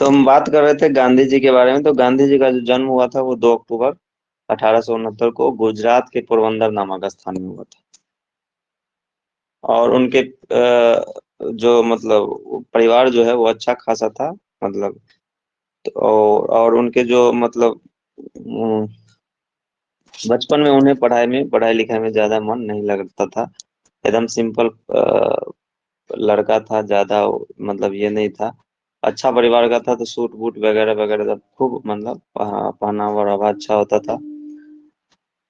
तो हम बात कर रहे थे गांधी जी के बारे में। तो गांधी जी का जो जन्म हुआ था वो 2 अक्टूबर 1869 को गुजरात के पोरबंदर नामक स्थान में हुआ था। और उनके जो मतलब परिवार जो है वो अच्छा खासा था। मतलब तो और उनके जो मतलब अम, बचपन में उन्हें पढ़ाई लिखाई में ज्यादा मन नहीं लगता था। एकदम सिंपल लड़का था, ज्यादा मतलब ये नहीं था। अच्छा परिवार का था, तो सूट बूट वगैरह वगैरह सब खूब मतलब पहनावा ओढ़ावा अच्छा होता था।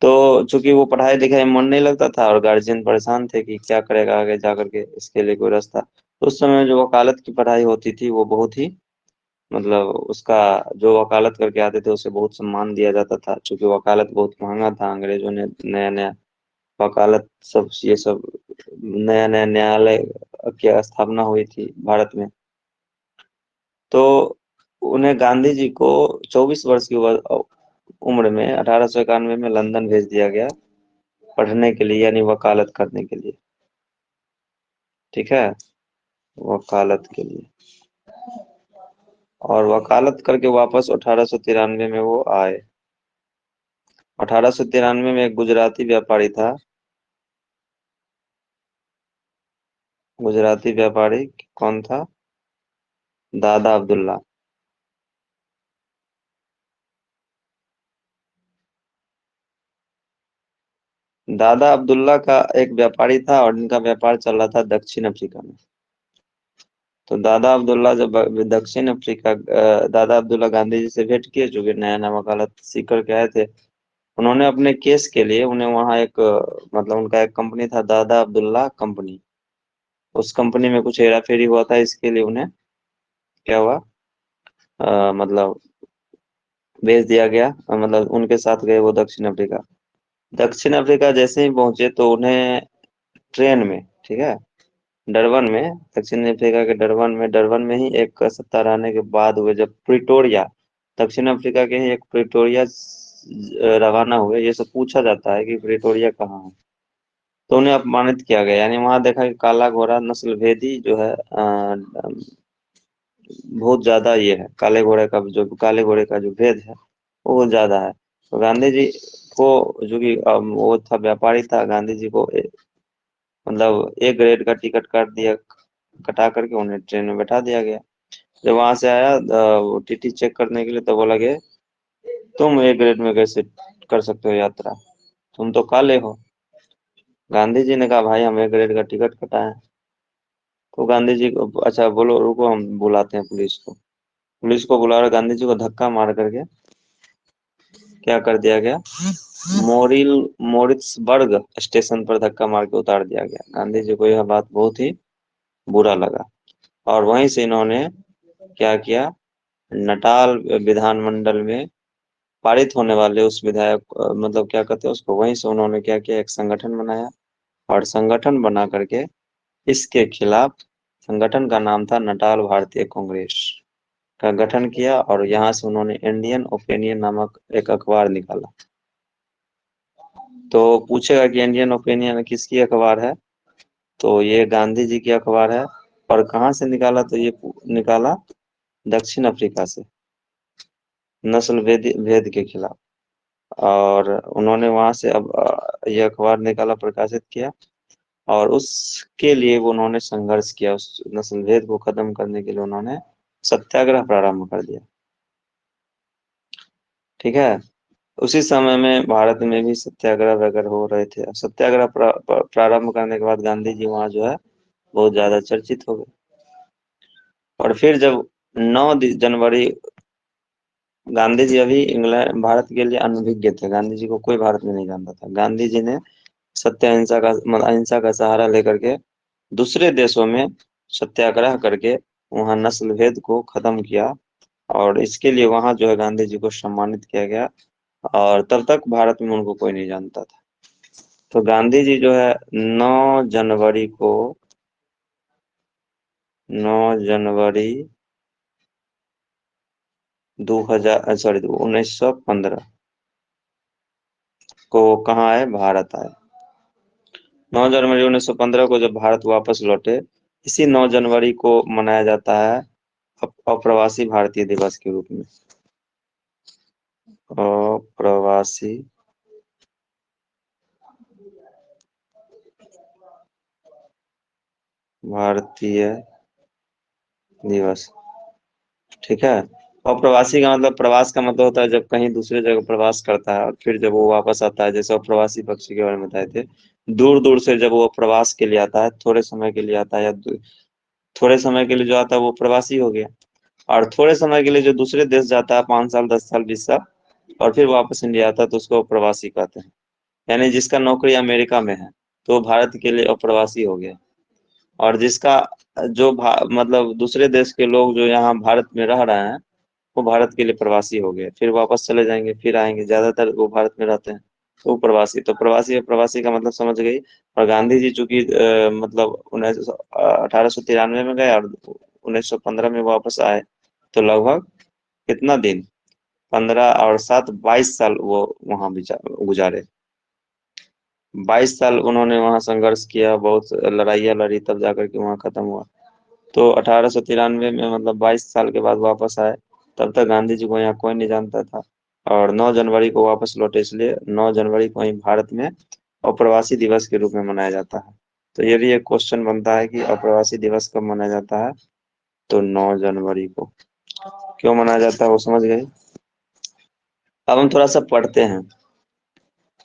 तो चूंकि वो पढ़ाई लिखाई में मन नहीं लगता था और गार्जियन परेशान थे कि क्या करेगा आगे जा करके, इसके लिए कोई रास्ता। तो उस समय जो वकालत की पढ़ाई होती थी वो बहुत ही मतलब उसका जो वकालत करके आते थे उसे बहुत सम्मान दिया जाता था। चूंकि वकालत बहुत महंगा था, अंग्रेजों ने नया नया वकालत सब ये सब नया नया न्यायालय की स्थापना हुई थी भारत में। तो उन्हें गांधी जी को 24 वर्ष की उम्र में 1891 में लंदन भेज दिया गया पढ़ने के लिए, यानी वकालत करने के लिए। ठीक है, वकालत के लिए। और वकालत करके वापस 1893 में वो आए। 1893 में एक गुजराती व्यापारी था। गुजराती व्यापारी कौन था? दादा अब्दुल्ला। दादा अब्दुल्ला का एक व्यापारी था और इनका व्यापार चल रहा था दक्षिण अफ्रीका में। तो दादा अब्दुल्ला जब दक्षिण अफ्रीका दादा अब्दुल्ला गांधी जी से भेंट किए, जो कि नया नया वकालत सीख करके आए थे। उन्होंने अपने केस के लिए उन्हें वहाँ एक मतलब उनका एक कंपनी था, दादा अब्दुल्ला कंपनी। उस कंपनी में कुछ हेरा फेरी हुआ था, इसके लिए उन्हें क्या हुआ, मतलब भेज दिया गया। मतलब उनके साथ गए वो दक्षिण अफ्रीका। दक्षिण अफ्रीका जैसे ही पहुंचे तो उन्हें ट्रेन में, ठीक है, डरबन में, दक्षिण अफ्रीका के डरबन में ही एक सप्ताह रहने के बाद हुए जब प्रिटोरिया, दक्षिण अफ्रीका के ही एक प्रिटोरिया रवाना हुए। ये सब पूछा जाता है कि प्रिटोरिया कहाँ है। तो उन्हें अपमानित किया गया, यानी वहां देखा कि काला घोड़ा नस्ल भेदी जो है बहुत ज्यादा ये है। काले घोड़े का जो भेद है वो बहुत ज्यादा है। तो गांधी जी को, जो कि वो था व्यापारी था, गांधी जी को मतलब ए ग्रेड का टिकट कटा करके उन्हें ट्रेन में बैठा दिया गया। जब वहां से आया वो टीटी चेक करने के लिए, तो बोला गया तुम ए ग्रेड में कैसे कर सकते हो यात्रा, तुम तो काले हो। गांधी जी ने कहा भाई हम ए ग्रेड का टिकट कटाए हैं। तो गांधी जी को, अच्छा बोलो रुको हम बुलाते हैं पुलिस को। पुलिस को बुला रहे, गांधी जी को धक्का मार करके क्या कर दिया गया, मोरिल मोरिट्सबर्ग स्टेशन पर धक्का मार के उतार दिया गया। गांधी जी को यह बात बहुत ही बुरा लगा और वहीं से इन्होंने क्या किया, नटाल विधानमंडल में पारित होने वाले उस विधायक मतलब क्या कहते हैं उसको, वहीं से उन्होंने क्या किया, एक संगठन बनाया। और संगठन बना करके इसके खिलाफ, संगठन का नाम था नटाल भारतीय कांग्रेस, का गठन किया। और यहाँ से उन्होंने इंडियन ओपिनियन नामक एक अखबार निकाला। तो पूछेगा कि इंडियन ओपिनियन किसकी अखबार है, तो ये गांधी जी की अखबार है। और कहाँ से निकाला, तो ये निकाला दक्षिण अफ्रीका से, नस्ल भेद के खिलाफ। और उन्होंने वहां से अब ये अखबार निकाला, प्रकाशित किया। और उसके लिए वो उन्होंने संघर्ष किया, उस नस्ल भेद को खत्म करने के लिए उन्होंने सत्याग्रह प्रारंभ कर दिया। ठीक है, उसी समय में भारत में भी सत्याग्रह वगैरह हो रहे थे। सत्याग्रह प्रारंभ करने के बाद गांधी जी वहाँ जो है बहुत ज्यादा चर्चित हो गए। और फिर जब 9 जनवरी, गांधी जी अभी इंग्लैंड भारत के लिए अनभिज्ञ थे, गांधी जी को कोई भारत में नहीं जानता था। गांधी जी ने सत्य अहिंसा का मतलब अहिंसा का सहारा लेकर के दूसरे देशों में सत्याग्रह करके वहाँ नस्ल भेद को खत्म किया। और इसके लिए वहाँ जो है गांधी जी को सम्मानित किया गया। और तब तक भारत में उनको कोई नहीं जानता था। तो गांधी जी जो है 9 जनवरी को, 9 जनवरी 2000 सॉरी 1915 को कहाँ आए, भारत आए। 9 जनवरी 1915 को जब भारत वापस लौटे, इसी 9 जनवरी को मनाया जाता है अप्रवासी भारतीय दिवस के रूप में। अप्रवासी भारतीय दिवस। ठीक है। और प्रवासी का मतलब, प्रवास का मतलब होता है जब कहीं दूसरे जगह प्रवास करता है और फिर जब वो वापस आता है, जैसे वो प्रवासी पक्षी के बारे में बताए थे। दूर दूर से जब वो प्रवास के लिए आता है, थोड़े समय के लिए आता है, या थोड़े समय के लिए जो आता है वो प्रवासी हो गया। और थोड़े समय के लिए जो दूसरे देश जाता है, 5 साल, 10 साल, 20 साल, और फिर वापस इंडिया आता है, तो उसको प्रवासी कहते हैं। यानी जिसका नौकरी अमेरिका में है, तो वो भारत के लिए अप्रवासी हो गया। और जिसका जो मतलब दूसरे देश के लोग जो यहाँ भारत में रह रहे हैं, वो भारत के लिए प्रवासी हो गए, फिर वापस चले जाएंगे, फिर आएंगे, ज्यादातर वो भारत में रहते हैं, तो वो प्रवासी। तो प्रवासी और प्रवासी का मतलब समझ गई। और गांधी जी चूंकि मतलब 1893 में गए और 1915 में वापस आए, तो लगभग कितना दिन, 15 और 7, 22 साल वो वहां गुजारे। 22 साल उन्होंने वहां संघर्ष किया, बहुत लड़ाइयाँ लड़ी, तब जाकर के वहां खत्म हुआ। तो 1893 में मतलब 22 साल के बाद वापस आए। तब तक गांधी जी को यहाँ कोई नहीं जानता था। और 9 जनवरी को वापस लौटे, इसलिए 9 जनवरी को ही भारत में अप्रवासी दिवस के रूप में मनाया जाता है। तो ये भी एक क्वेश्चन बनता है कि अप्रवासी दिवस कब मनाया जाता है। तो 9 जनवरी को। क्यों मनाया जाता है वो समझ गए। अब हम थोड़ा सा पढ़ते हैं।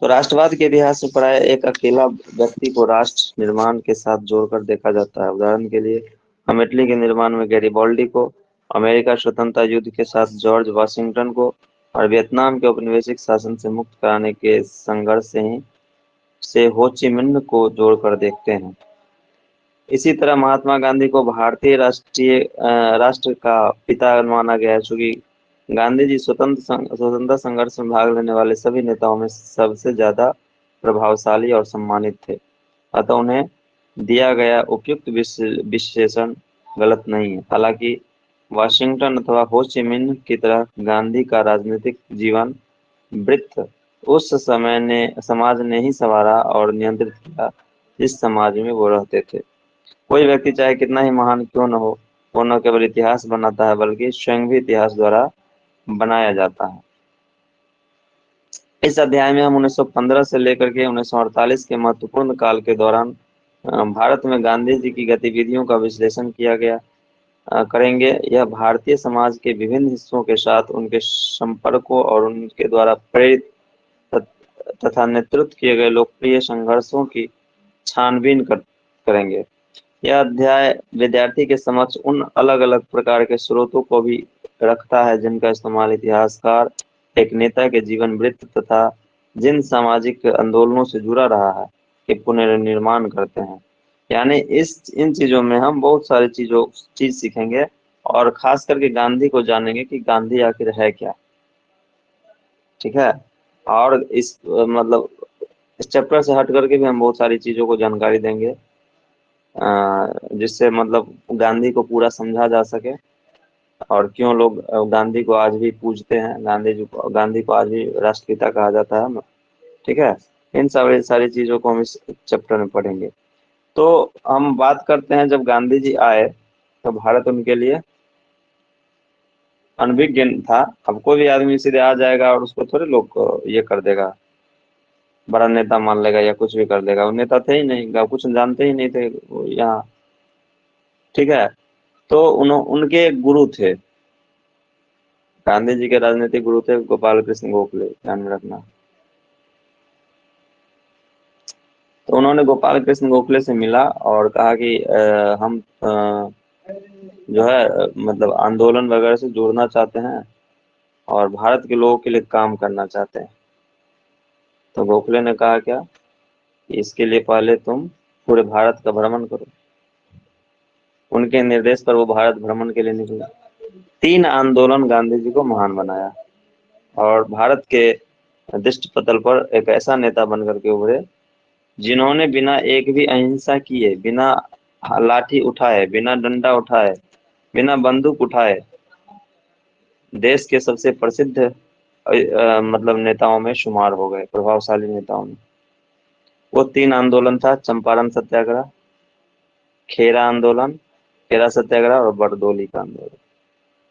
तो राष्ट्रवाद के इतिहास में प्राय एक अकेला व्यक्ति को राष्ट्र निर्माण के साथ जोड़कर देखा जाता है। उदाहरण के लिए हम इटली के निर्माण में गैरिबाल्डी को, अमेरिका स्वतंत्रता युद्ध के साथ जॉर्ज वाशिंगटन को, और वियतनाम के औपनिवेशिक शासन से मुक्त कराने के संघर्ष से हो ची मिन्ह को जोड़कर देखते हैं। इसी तरह महात्मा गांधी को भारतीय राष्ट्र का पिता माना गया है, चूंकि गांधी जी स्वतंत्रता संघर्ष में भाग लेने वाले सभी नेताओं में सबसे ज्यादा प्रभावशाली और सम्मानित थे। अतः उन्हें दिया गया उपयुक्त विशेषण गलत नहीं है। हालांकि वाशिंगटन अथवा हो ची मिन्ह की तरह गांधी का राजनीतिक जीवन वृत्त उस समय ने समाज ने ही संवारा और नियंत्रित किया, जिस समाज में वो रहते थे। कोई व्यक्ति चाहे कितना ही महान क्यों न हो, वो न केवल इतिहास बनाता है, बल्कि स्वयं भी इतिहास द्वारा बनाया जाता है। इस अध्याय में हम 1915 से लेकर के 1948 के महत्वपूर्ण काल के दौरान भारत में गांधी जी की गतिविधियों का विश्लेषण किया गया करेंगे। यह भारतीय समाज के विभिन्न हिस्सों के साथ उनके संपर्कों और उनके द्वारा प्रेरित तथा नेतृत्व किए गए लोकप्रिय संघर्षों की छानबीन करेंगे। यह अध्याय विद्यार्थी के समक्ष उन अलग अलग प्रकार के स्रोतों को भी रखता है जिनका इस्तेमाल इतिहासकार एक नेता के जीवन वृत्त तथा जिन सामाजिक आंदोलनों से जुड़ा रहा है के पुनर्निर्माण करते हैं। यानी इस इन चीजों में हम बहुत सारी चीज सीखेंगे, और खास करके गांधी को जानेंगे कि गांधी आखिर है क्या। ठीक है। और इस मतलब इस चैप्टर से हट करके भी हम बहुत सारी चीजों को जानकारी देंगे, जिससे मतलब गांधी को पूरा समझा जा सके, और क्यों लोग गांधी को आज भी पूजते हैं, गांधी को आज भी राष्ट्रपिता कहा जाता है। ठीक है। इन सारी सारी चीजों को हम इस चैप्टर में पढ़ेंगे। तो हम बात करते हैं, जब गांधी जी आए तो भारत उनके लिए अनभिज्ञ था। अब कोई भी आदमी सीधे आ जाएगा और उसको थोड़े लोग ये कर देगा, बड़ा नेता मान लेगा या कुछ भी कर देगा। वो नेता थे ही नहीं, कुछ जानते ही नहीं थे वो यहाँ। ठीक है। तो उनके गुरु थे, गांधी जी के राजनीतिक गुरु थे गोपाल कृष्ण गोखले, ध्यान में रखना। तो उन्होंने गोपाल कृष्ण गोखले से मिला और कहा कि हम जो है मतलब आंदोलन वगैरह से जुड़ना चाहते हैं और भारत के लोगों के लिए काम करना चाहते हैं। तो गोखले ने कहा क्या कि इसके लिए पहले तुम पूरे भारत का भ्रमण करो। उनके निर्देश पर वो भारत भ्रमण के लिए निकला। 3 आंदोलन गांधी जी को महान बनाया और भारत के दृष्टि पटल पर एक ऐसा नेता बनकर के उभरे जिन्होंने बिना एक भी अहिंसा किए, बिना लाठी उठाए, बिना डंडा उठाए, बिना बंदूक उठाए देश के सबसे प्रसिद्ध मतलब नेताओं में शुमार हो गए, प्रभावशाली नेताओं में। वो 3 आंदोलन था: चंपारण सत्याग्रह, खेरा आंदोलन, खेरा सत्याग्रह और बरदोली का आंदोलन।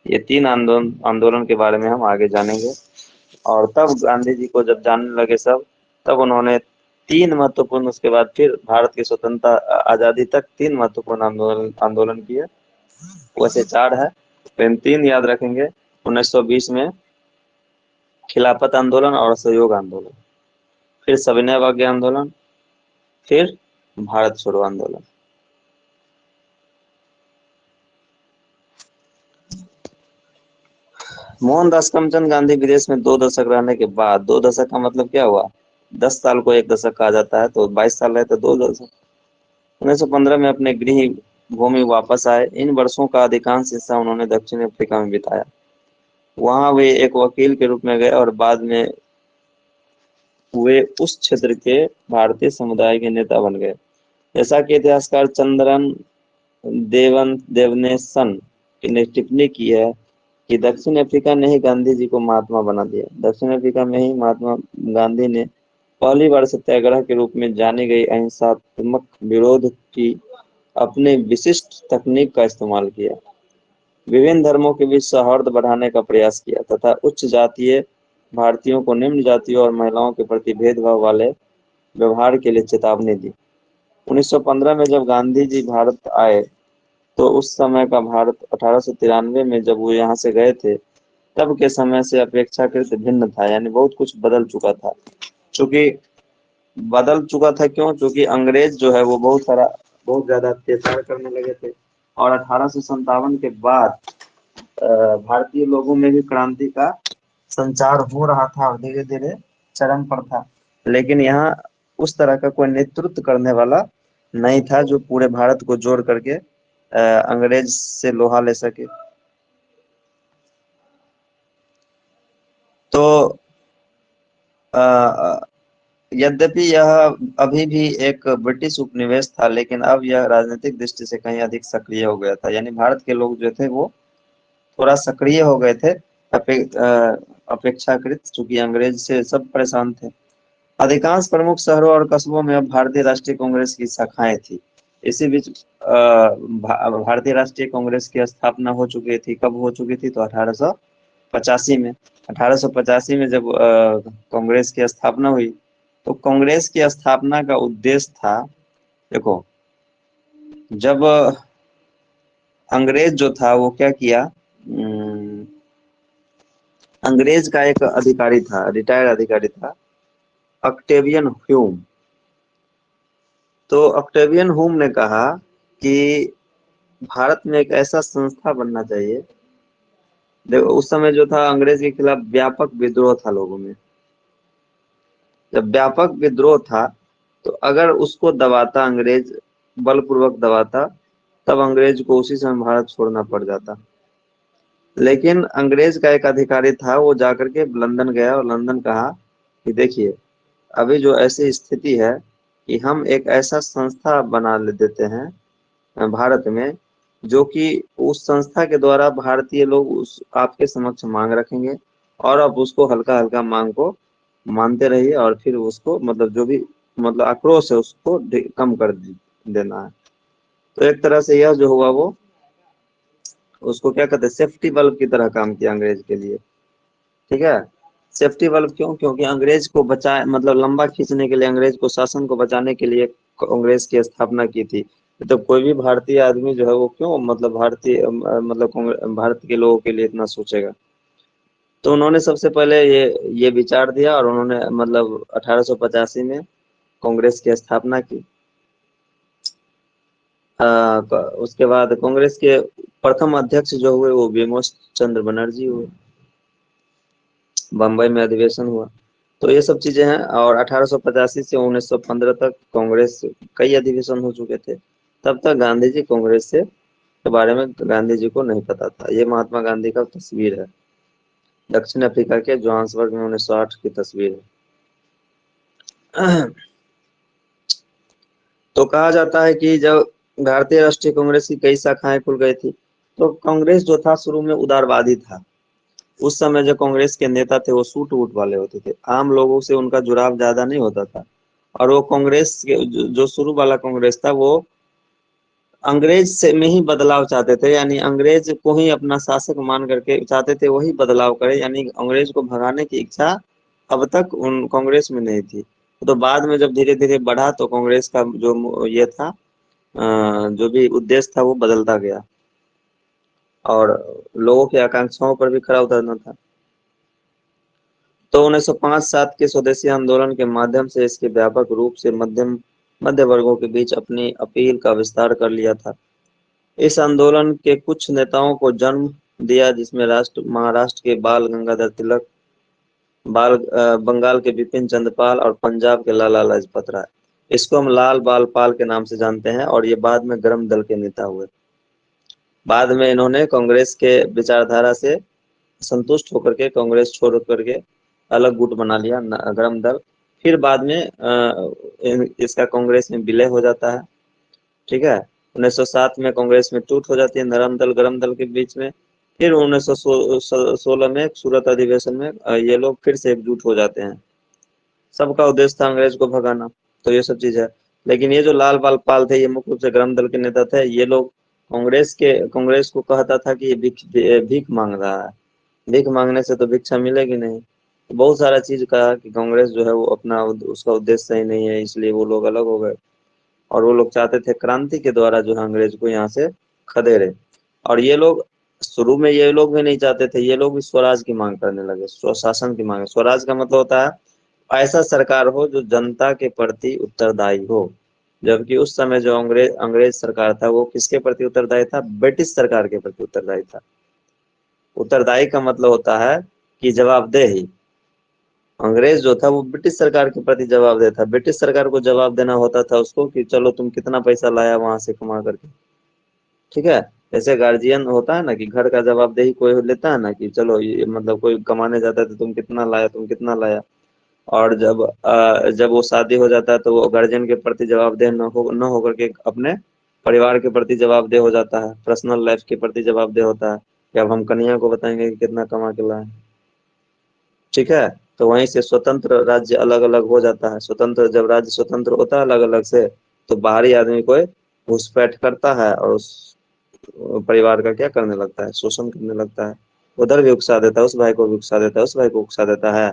ये 3 आंदोलन आंदोलन के बारे में हम आगे जानेंगे। और तब गांधी जी को जब जानने लगे सब, तब उन्होंने 3 महत्वपूर्ण, उसके बाद फिर भारत की स्वतंत्रता आजादी तक 3 महत्वपूर्ण आंदोलन आंदोलन किए। वैसे 4 है, लेकिन 3 याद रखेंगे। 1920 में खिलाफत आंदोलन और असहयोग आंदोलन, फिर सविनय अवज्ञा आंदोलन, फिर भारत छोड़ो आंदोलन। मोहनदास करमचंद गांधी विदेश में 2 दशक रहने के बाद, 2 दशक का मतलब क्या हुआ? 10 साल को 1 दशक कहा जाता है, तो 22 साल रहे तो 2 दशक। 1915 में अपने गृह भूमि वापस आए। इन वर्षों का अधिकांश हिस्सा उन्होंने दक्षिण अफ्रीका में बिताया। वहां वे एक वकील के रूप में गए और बाद में वे उस क्षेत्र के भारतीय समुदाय के नेता बन गए। जैसा कि इतिहासकार चंद्रन देवनेशन ने टिप्पणी की है कि दक्षिण अफ्रीका ने ही गांधी जी को महात्मा बना दिया। दक्षिण अफ्रीका में ही महात्मा गांधी ने पहली बार सत्याग्रह के रूप में जानी गई अहिंसात्मक विरोध की अपने विशिष्ट तकनीक का इस्तेमाल किया। विभिन्न धर्मों के बीच सौहार्द बढ़ाने का प्रयास किया तथा उच्च जातीय भारतीयों को निम्न जातियों और महिलाओं के प्रति भेदभाव वाले व्यवहार के लिए चेतावनी दी। 1915 में जब गांधी जी भारत आए, तो उस समय का भारत 1893 में जब वो यहाँ से गए थे, तब के समय से अपेक्षाकृत भिन्न था, यानी बहुत कुछ बदल चुका था। चूंकि बदल चुका था क्यों? क्योंकि अंग्रेज जो है वो बहुत ज्यादा अत्याचार करने लगे थे। और 1857 के बाद भारतीय लोगों में भी क्रांति का संचार हो रहा था और धीरे धीरे चरम पर था। लेकिन यहाँ उस तरह का कोई नेतृत्व करने वाला नहीं था जो पूरे भारत को जोड़ करके अंग्रेज से लोहा ले सके। तो यद्यपि यह अभी भी एक ब्रिटिश उपनिवेश था, लेकिन अब यह राजनीतिक दृष्टि से कहीं अधिक सक्रिय हो गया था। यानी भारत के लोग जो थे वो थोड़ा सक्रिय हो गए थे अपेक्षाकृत, चूंकि अंग्रेज से सब परेशान थे। अधिकांश प्रमुख शहरों और कस्बों में अब भारतीय राष्ट्रीय कांग्रेस की शाखाएं थी। इसी बीच भारतीय राष्ट्रीय कांग्रेस की स्थापना हो चुकी थी। कब हो चुकी थी? तो 1885 में। 1885 में जब कांग्रेस की स्थापना हुई, तो कांग्रेस की स्थापना का उद्देश्य था, देखो, जब अंग्रेज जो था वो क्या किया, अंग्रेज का एक अधिकारी था, रिटायर्ड अधिकारी था, ऑक्टेवियन ह्यूम। तो ऑक्टेवियन ह्यूम ने कहा कि भारत में एक ऐसा संस्था बनना चाहिए। देखो, उस समय जो था अंग्रेज के खिलाफ व्यापक विद्रोह था लोगों में। जब व्यापक विद्रोह था, तो अगर उसको दबाता अंग्रेज, बलपूर्वक दबाता, तब अंग्रेज को उसी समय भारत छोड़ना पड़ जाता। लेकिन अंग्रेज का एक अधिकारी था, वो जाकर के लंदन गया और लंदन कहा कि देखिए, अभी जो ऐसी स्थिति है कि हम एक ऐसा संस्था बना ले देते हैं भारत में, जो कि उस संस्था के द्वारा भारतीय लोग उस आपके समक्ष मांग रखेंगे और आप उसको हल्का हल्का मांग को मानते रहिए, और फिर उसको मतलब जो भी मतलब आक्रोश है उसको कम कर देना है। तो एक तरह से यह जो हुआ वो उसको क्या कहते हैं, सेफ्टी बल्ब की तरह काम किया अंग्रेज के लिए। ठीक है, सेफ्टी बल्ब क्यों? क्योंकि अंग्रेज को बचाए, मतलब लंबा खींचने के लिए, अंग्रेज को शासन को बचाने के लिए कांग्रेस की स्थापना की थी। तो कोई भी भारतीय आदमी जो है वो क्यों मतलब भारतीय मतलब भारत के लोगों के लिए इतना सोचेगा। तो उन्होंने सबसे पहले ये विचार दिया और उन्होंने मतलब 1885 में कांग्रेस की स्थापना की। उसके बाद कांग्रेस के प्रथम अध्यक्ष जो हुए वो बिमोश चंद्र बनर्जी हुए। बम्बई में अधिवेशन हुआ। तो ये सब चीजें हैं। और 1885 से 1915 तक कांग्रेस कई अधिवेशन हो चुके थे। तब तक गांधी जी कांग्रेस से के बारे में गांधी जी को नहीं पता था। ये महात्मा गांधी का तस्वीर है, दक्षिण अफ्रीका के जोहान्सबर्ग में 1908 की तस्वीर है। तो कहा जाता है कि जब भारतीय राष्ट्रीय कांग्रेस की कई शाखाएं खुल गई थी, तो कांग्रेस जो था शुरू में उदारवादी था। उस समय जो कांग्रेस के नेता थे वो सूट वूट वाले होते थे, आम लोगों से उनका जुड़ाव ज्यादा नहीं होता था। और वो कांग्रेस के जो शुरू वाला कांग्रेस था वो अंग्रेज से में ही बदलाव चाहते थे, यानी अंग्रेज को ही अपना शासक मान करके चाहते थे वही बदलाव करे, यानी अंग्रेज को भगाने की इच्छा अब तक उन कांग्रेस में नहीं थी। तो बाद में जब धीरे धीरे बढ़ा तो कांग्रेस का जो ये था, जो भी उद्देश्य था वो बदलता गया, और लोगों की आकांक्षाओं पर भी खरा उतरना था। तो 1905-7 के स्वदेशी आंदोलन के माध्यम से इसके व्यापक रूप से मध्य वर्गों के बीच अपनी अपील का विस्तार कर लिया था। इस आंदोलन के कुछ नेताओं को जन्म दिया, जिसमें राष्ट्र महाराष्ट्र के बाल गंगाधर तिलक, बंगाल के बिपिन चंद्रपाल और पंजाब के लाला लाजपत राय। इसको हम लाल बाल पाल के नाम से जानते हैं, और ये बाद में गरम दल के नेता हुए। बाद में इन्होंने कांग्रेस के विचारधारा से संतुष्ट होकर के कांग्रेस छोड़ करके अलग गुट बना लिया, गरम दल। फिर बाद में इसका कांग्रेस में विलय हो जाता है। ठीक है, 1907 में कांग्रेस में टूट हो जाती है नरम दल गरम दल के बीच में। फिर 1916 में सूरत अधिवेशन में ये लोग फिर से एकजुट हो जाते हैं। सबका उद्देश्य था अंग्रेज को भगाना। तो ये सब चीज है। लेकिन ये जो लाल बाल पाल थे, ये मुख्य रूप से गरम दल के नेता थे। ये लोग कांग्रेस को कहता था कि ये भीख मांग रहा है, भीख मांगने से तो भिक्षा मिलेगी नहीं। तो बहुत सारा चीज कहा कि कांग्रेस जो है वो अपना उसका उद्देश्य सही नहीं है, इसलिए वो लोग अलग हो गए। और वो लोग चाहते थे क्रांति के द्वारा जो है अंग्रेज को यहाँ से खदेड़े। और ये लोग शुरू में ये लोग भी नहीं चाहते थे, ये लोग भी स्वराज की मांग करने लगे, स्वशासन की मांग। स्वराज का मतलब होता है ऐसा सरकार हो जो जनता के प्रति उत्तरदायी हो। जबकि उस समय जो अंग्रेज सरकार था वो किसके प्रति उत्तरदायी था? ब्रिटिश सरकार के प्रति उत्तरदायी था। उत्तरदायी का मतलब होता है कि जवाबदेही। अंग्रेज जो था वो ब्रिटिश सरकार के प्रति जवाबदेह था। ब्रिटिश सरकार को जवाब देना होता था उसको कि चलो तुम कितना पैसा लाया वहां से कमा करके। ठीक है, जैसे गार्जियन होता है ना कि घर का जवाबदेही कोई लेता है ना कि चलो ये मतलब कोई कमाने जाता है तो तुम कितना लाया, तुम कितना लाया। और जब वो शादी हो जाता है तो वो गार्जियन के प्रति जवाबदेह न होकर के अपने परिवार के प्रति जवाबदेह हो जाता है, पर्सनल लाइफ के प्रति जवाबदेह होता है कि अब हम कन्या को बताएंगे कि कितना कमा के लाए। ठीक है, तो वहीं से स्वतंत्र राज्य अलग अलग हो जाता है। स्वतंत्र जब राज्य स्वतंत्र होता है अलग अलग से, तो बाहरी आदमी कोई घुसपैठ करता है और उस परिवार का क्या करने लगता है? शोषण करने लगता है। उधर भी उकसा देता है, उस भाई को भी उकसा देता है, उस भाई को उकसा देता है।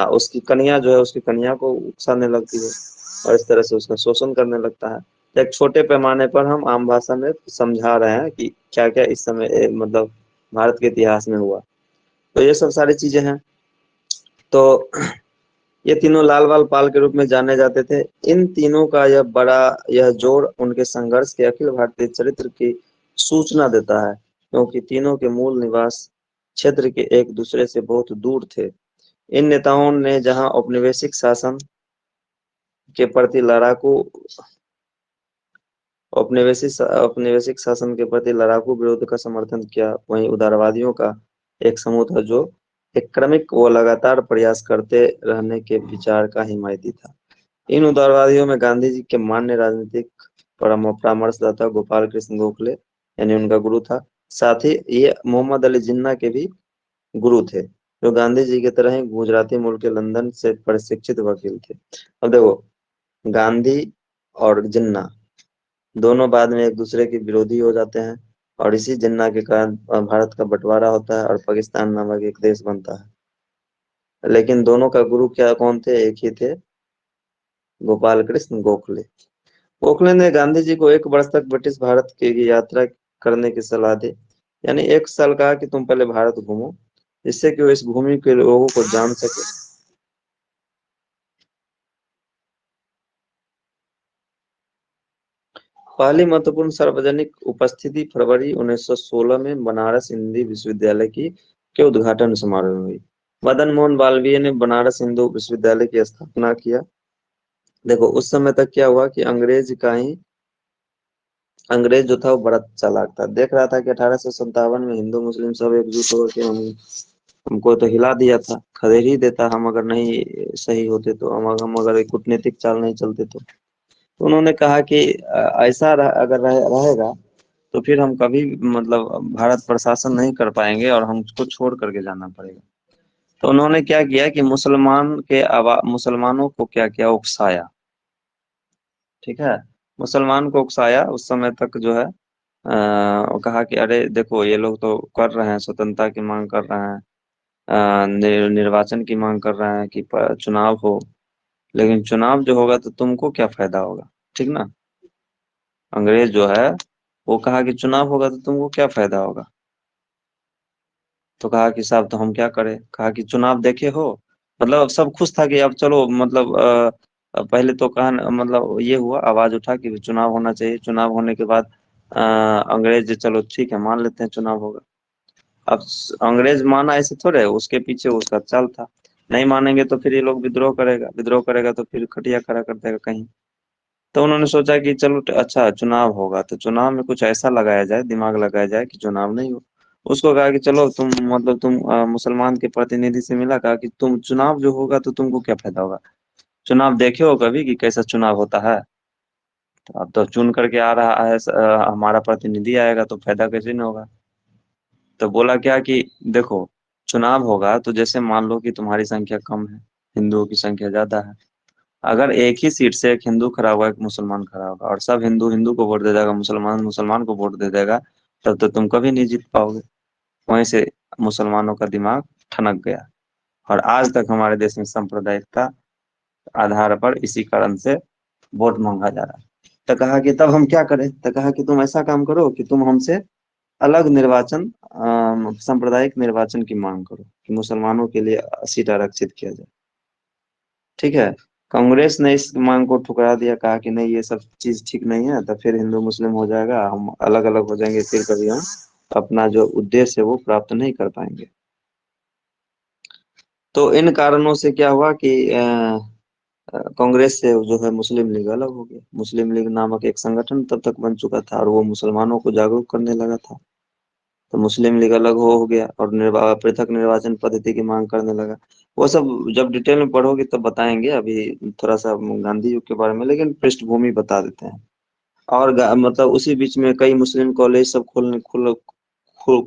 उसकी कन्या जो है उसकी कन्या को उकसाने लगती है, और इस तरह से उसका शोषण करने लगता है। तो एक छोटे पैमाने पर हम आम भाषा में समझा रहे हैं कि क्या क्या इस समय मतलब भारत के इतिहास में हुआ। तो ये सब सारी चीजें हैं। तो ये तीनों लाल बाल पाल के रूप में जाने जाते थे। इन तीनों का यह जोड़ उनके संघर्ष के अखिल भारतीय चरित्र की सूचना देता है, क्योंकि तीनों के मूल निवास क्षेत्र के एक दूसरे से बहुत दूर थे। इन नेताओं ने जहां के प्रति लड़ाकू औपनिवेशिक शासन के प्रति लड़ाकू विरोध का समर्थन किया, वहीं उदारवादियों का एक समूह था जो एक क्रमिक व लगातार प्रयास करते रहने के विचार का हिमायती था। इन उदारवादियों में गांधी जी के मान्य राजनीतिक परामर्शदाता गोपाल कृष्ण गोखले यानी उनका गुरु था। साथ ही ये मोहम्मद अली जिन्ना के भी गुरु थे, जो गांधी जी की तरह ही गुजराती मूल के लंदन से प्रशिक्षित वकील थे। अब देखो, गांधी और जिन्ना दोनों बाद में एक दूसरे के विरोधी हो जाते हैं, और इसी जिन्ना के कारण भारत का बंटवारा होता है और पाकिस्तान नामक एक देश बनता है। लेकिन दोनों का गुरु क्या कौन थे? एक ही थे, गोपाल कृष्ण गोखले। गोखले ने गांधी जी को 1 वर्ष तक ब्रिटिश भारत की यात्रा करने की सलाह दी, यानी 1 साल कहा कि तुम पहले भारत घूमो, जिससे कि वो इस भूमि के लोगों को जान सके। पहली महत्वपूर्ण सार्वजनिक उपस्थिति फरवरी 1916 में बनारस हिंदी विश्वविद्यालय की के उद्घाटन समारोह में हुई। मदन मोहन मालवीय ने बनारस हिंदू विश्वविद्यालय की स्थापना किया। देखो, उस समय तक क्या हुआ कि अंग्रेज जो था वो बड़ा चालाक था। देख रहा था कि 1857 में हिंदू मुस्लिम सब एकजुट होकर के हमको तो हिला दिया था, खदेड़ ही देता हम अगर नहीं सही होते तो, हम अगर एक कूटनीतिक चाल नहीं चलते तो उन्होंने कहा कि ऐसा अगर रहेगा तो फिर हम कभी मतलब भारत प्रशासन नहीं कर पाएंगे और हमको छोड़ करके जाना पड़ेगा। तो उन्होंने क्या किया कि मुसलमानों को क्या किया? उकसाया। ठीक है, मुसलमान को उकसाया उस समय तक जो है। वो कहा कि अरे देखो ये लोग तो कर रहे हैं, स्वतंत्रता की मांग कर रहे हैं, निर्वाचन की मांग कर रहे हैं कि चुनाव हो, लेकिन चुनाव जो होगा तो तुमको क्या फायदा होगा। ठीक ना। अंग्रेज जो है वो कहा कि चुनाव होगा तो तुमको क्या फायदा होगा। तो कहा कि साहब तो हम क्या करें। कहा कि चुनाव देखे हो। मतलब सब खुश था कि अब चलो मतलब पहले तो कहा मतलब ये हुआ, आवाज उठा कि चुनाव होना चाहिए। चुनाव होने के बाद अंग्रेज चलो ठीक है मान लेते हैं चुनाव होगा। अब अंग्रेज माना ऐसे थोड़े, उसके पीछे उसका चाल था। नहीं मानेंगे तो फिर ये लोग विद्रोह करेगा, विद्रोह करेगा तो फिर खटिया खड़ा कर देगा कहीं। तो उन्होंने सोचा कि चलो अच्छा चुनाव होगा तो चुनाव में कुछ ऐसा लगाया जाए, दिमाग लगाया जाए कि चुनाव नहीं हो। उसको कहा कि चलो तुम मतलब तुम मुसलमान के प्रतिनिधि से मिला, कहा कि तुम चुनाव जो होगा तो तुमको क्या फायदा होगा। चुनाव देखे हो कभी कि कैसा चुनाव होता है। तो अब तो चुन करके आ रहा है हमारा प्रतिनिधि आएगा तो फायदा कैसे नहीं होगा। तो बोला क्या कि देखो चुनाव होगा तो जैसे मान लो कि तुम्हारी संख्या कम है, हिंदुओं की संख्या ज्यादा है। अगर एक ही सीट से एक हिंदू खड़ा हुआ एक मुसलमान खड़ा होगा और सब हिंदू हिंदू को वोट दे देगा, मुसलमान मुसलमान को वोट दे देगा, तब तो तुम कभी नहीं जीत पाओगे। वहीं से मुसलमानों का दिमाग ठनक गया। और आज तक हमारे देश में सांप्रदायिकता आधार पर इसी कारण से वोट मांगा जा रहा है। तो कहा कि तब हम क्या करें। तो कहा कि तुम ऐसा काम करो कि तुम हमसे अलग निर्वाचन, सांप्रदायिक निर्वाचन की मांग करो कि मुसलमानों के लिए सीट आरक्षित किया जाए। ठीक है। कांग्रेस ने इस मांग को ठुकरा दिया, कहा कि नहीं ये सब चीज ठीक नहीं है, तो फिर हिंदू मुस्लिम हो जाएगा, हम अलग अलग हो जाएंगे, फिर कभी हम अपना जो उद्देश्य है वो प्राप्त नहीं कर पाएंगे। तो इन कारणों से क्या हुआ कि कांग्रेस से जो है मुस्लिम लीग अलग हो गया। मुस्लिम लीग नामक एक संगठन तब तक बन चुका था और वो मुसलमानों को जागरूक करने लगा था। तो मुस्लिम लीग अलग हो गया और पृथक निर्वाचन पद्धति की मांग करने लगा। वो सब जब डिटेल में पढ़ोगे तब बताएंगे, अभी थोड़ा सा गांधी युग के बारे में लेकिन पृष्ठभूमि बता देते हैं। और मतलब उसी बीच में कई मुस्लिम कॉलेज सब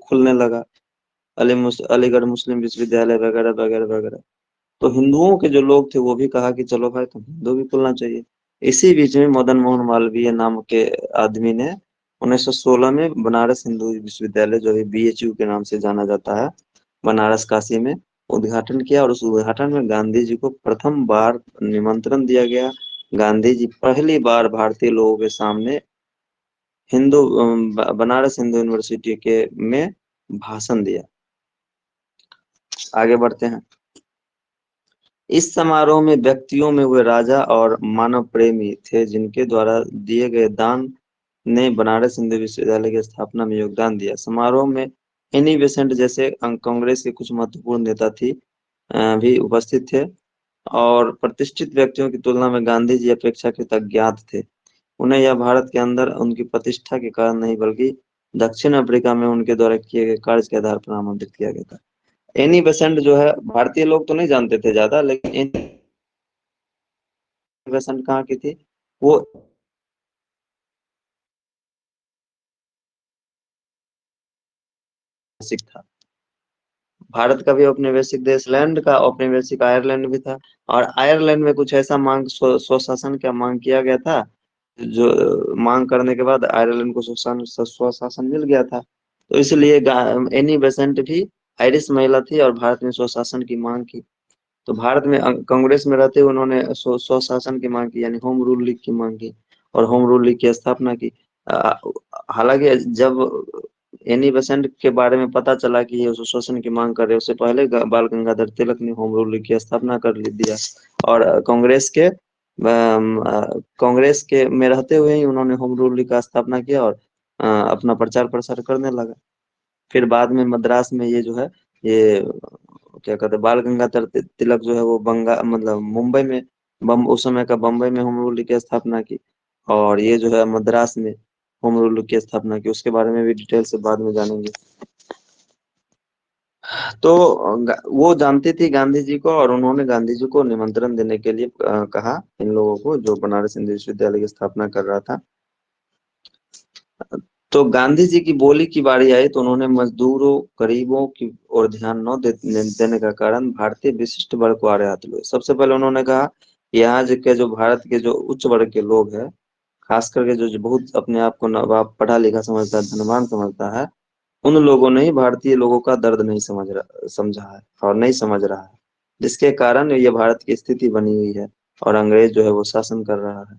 खुलने लगा। अलीगढ़ मुस्लिम विश्वविद्यालय वगैरह वगैरह वगैरह। तो हिंदुओं के जो लोग थे वो भी कहा कि चलो भाई तुम हिंदू भी खुलना चाहिए। इसी बीच में मदन मोहन मालवीय नाम के आदमी ने 1916 में बनारस हिंदू विश्वविद्यालय, जो है बीएचयू के नाम से जाना जाता है, बनारस काशी में उद्घाटन किया। और उस उद्घाटन में गांधी जी को प्रथम बार निमंत्रण दिया गया। गांधी जी पहली बार भारतीय लोगों के सामने हिंदू बनारस हिंदू यूनिवर्सिटी के में भाषण दिया। आगे बढ़ते हैं। इस समारोह में व्यक्तियों में वे राजा और मानव प्रेमी थे जिनके द्वारा दिए गए दान ने बनारस हिंदू विश्वविद्यालय की स्थापना में योगदान दिया। समारोह में एनी बेसेंट जैसे कांग्रेस के कुछ महत्वपूर्ण नेता भी उपस्थित थे और प्रतिष्ठित व्यक्तियों की तुलना में गांधी जी अपेक्षाकृत अज्ञात थे। उन्हें यह भारत के अंदर उनकी प्रतिष्ठा के कारण नहीं बल्कि दक्षिण अफ्रीका में उनके द्वारा किए गए कार्य के आधार पर आमंत्रित किया गया था। एनी बेसेंट जो है भारतीय लोग तो नहीं जानते थे ज्यादा, लेकिन एनी बेसेंट कहाँ की थी वो सिख था। भारत का भी औपनिवेशिक देश, लैंड का औपनिवेशिक आयरलैंड भी था। और आयरलैंड में कुछ ऐसा मांग स्वशासन का मांग किया गया था, जो मांग करने के बाद आयरलैंड को स्वशासन मिल गया था। तो इसलिए एनी बेसेंट भी आयरिश महिला थी और भारत में स्वशासन की मांग की। तो भारत में कांग्रेस में रहते हुए उन्होंने स्वशासन की मांग की, यानी होम रूल लीग की मांग की और होम रूल लीग की स्थापना की। अ, हालांकि जब एनी बेसेंट के बारे में पता चला कि ये स्वशासन की मांग कर रहे हैं, उससे पहले बाल गंगाधर तिलक ने होम रूल लीग की स्थापना कर दिया। और कांग्रेस के में रहते हुए ही उन्होंने होम रूल लीग का स्थापना किया और अपना प्रचार प्रसार करने लगा। फिर बाद में मद्रास में ये जो है ये क्या कहते हैं बाल गंगाधर तिलक जो है वो मतलब मुंबई में उस समय का बम्बई में होम रूल की स्थापना की। और ये जो है मद्रास में होम रूल की स्थापना की। उसके बारे में भी डिटेल से बाद में जानेंगे। तो वो जानती थी गांधी जी को और उन्होंने गांधी जी को निमंत्रण देने के लिए कहा इन लोगों को, जो बनारस हिंदू विश्वविद्यालय की स्थापना कर रहा था। तो गांधी जी की बोली की बारी आई तो उन्होंने मजदूरों गरीबों की ओर ध्यान न देने का कारण भारतीय विशिष्ट वर्ग को आड़े हाथ लिए। सबसे पहले उन्होंने कहा यहाँ के जो भारत के जो उच्च वर्ग के लोग हैं खास करके जो जो बहुत अपने आप को नवाब पढ़ा लिखा समझता है, धनवान समझता है, उन लोगों ने ही भारतीय लोगों का दर्द नहीं समझा है और नहीं समझ रहा है, जिसके कारण ये भारत की स्थिति बनी हुई है और अंग्रेज जो है वो शासन कर रहा है।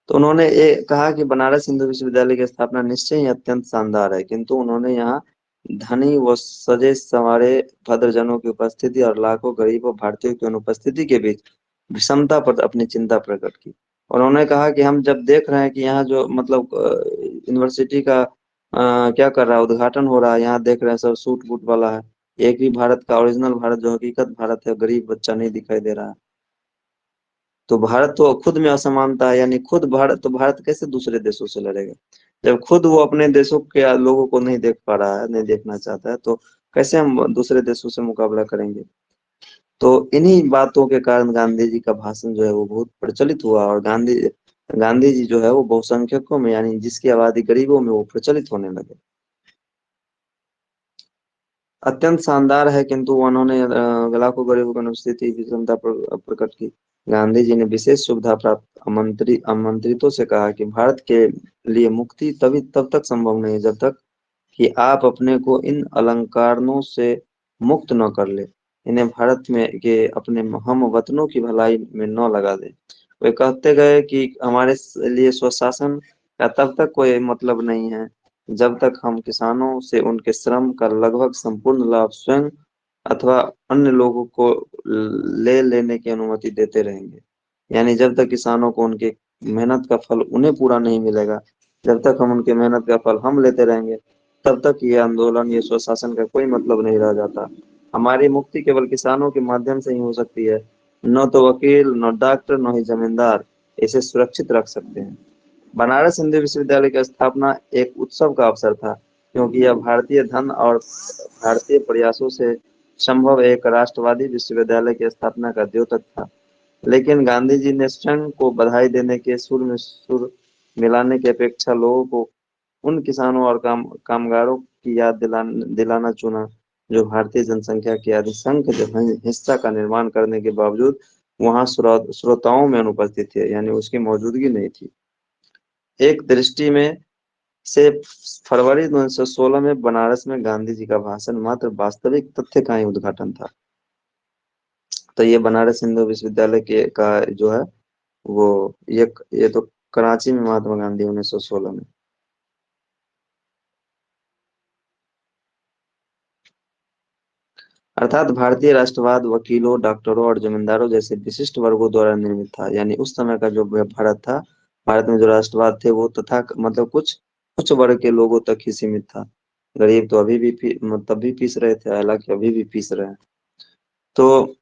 तो उन्होंने ये कहा कि बनारस हिंदू विश्वविद्यालय की स्थापना निश्चय ही अत्यंत शानदार है, किंतु उन्होंने यहाँ धनी व सजे संवारे भद्रजनों की उपस्थिति और लाखों गरीबों भारतीयों की अनुपस्थिति के बीच विषमता पर अपनी चिंता प्रकट की। और उन्होंने कहा कि हम जब देख रहे हैं कि यहाँ जो मतलब यूनिवर्सिटी का क्या कर रहा है, उद्घाटन हो रहा है, यहाँ देख रहे हैं सब सूट बूट वाला है। एक भी भारत का ओरिजिनल भारत जो हकीकत भारत है, गरीब बच्चा नहीं दिखाई दे रहा है। तो भारत तो खुद में असमानता है, यानी खुद भारत, तो भारत कैसे दूसरे देशों से लड़ेगा जब खुद वो अपने देशों के लोगों को नहीं देख पा रहा है, नहीं देखना चाहता है, तो कैसे हम दूसरे देशों से मुकाबला करेंगे। तो इन्हीं बातों के कारण गांधी जी का भाषण जो है वो बहुत प्रचलित हुआ, और गांधी गांधी जी जो है वो बहुसंख्यकों में, यानी जिसकी आबादी गरीबों में, वो प्रचलित होने लगे। अत्यंत शानदार है, किंतु उन्होंने लाखों गरीबों की अनुपस्थिति की क्षमता प्रकट की। गांधी जी ने विशेष सुविधा प्राप्त आमंत्रितों से कहा कि भारत के लिए मुक्ति तभी तब तक संभव नहीं है जब तक कि आप अपने को इन अलंकारों से मुक्त न कर ले, इन्हें भारत में के अपने हम वतनों की भलाई में न लगा दे। वे कहते गए कि हमारे लिए स्वशासन का तब तक कोई मतलब नहीं है जब तक हम किसानों से उनके श्रम का लगभग संपूर्ण लाभ स्वयं अथवा अन्य लोगों को ले लेने की अनुमति देते रहेंगे। यानी जब तक किसानों को उनके मेहनत का फल उन्हें पूरा नहीं मिलेगा, जब तक हम उनके मेहनत का फल हम लेते रहेंगे, तब तक ये आंदोलन, ये स्वशासन का कोई मतलब नहीं रह जाता। हमारी मुक्ति केवल किसानों के माध्यम से ही हो सकती है। न तो वकील, न डॉक्टर, न ही जमींदार इसे सुरक्षित रख सकते हैं। बनारस हिंदू विश्वविद्यालय की स्थापना एक उत्सव का अवसर था, क्योंकि यह भारतीय धन और भारतीय प्रयासों से संभव एक राष्ट्रवादी विश्वविद्यालय की स्थापना का द्योतक था। लेकिन गांधी जी ने स्वयं को बधाई देने के सुर में सुर मिलाने की अपेक्षा लोगों को उन किसानों और कामगारों की याद दिलाना चुना, जो भारतीय जनसंख्या की अधिसंख्य हिस्सा का निर्माण करने के बावजूद वहां श्रोताओं में अनुपस्थित थे, यानी उसकी मौजूदगी नहीं थी। एक दृष्टि में से फरवरी 1916 में बनारस में गांधी जी का भाषण मात्र वास्तविक तथ्य का ही उद्घाटन था। तो ये बनारस हिंदू विश्वविद्यालय के का जो है वो, ये तो कराची में महात्मा गांधी 1916 में। अर्थात भारतीय राष्ट्रवाद वकीलों, डॉक्टरों और जमींदारों जैसे विशिष्ट वर्गों द्वारा निर्मित था। यानी उस समय का जो भारत था, भारत में जो राष्ट्रवाद थे वो तथा मतलब कुछ उच्च वर्ग के लोगों तक ही सीमित था। गरीब तो अभी भी तब भी पीस रहे थे, हालांकि अभी भी पीस रहे हैं। तो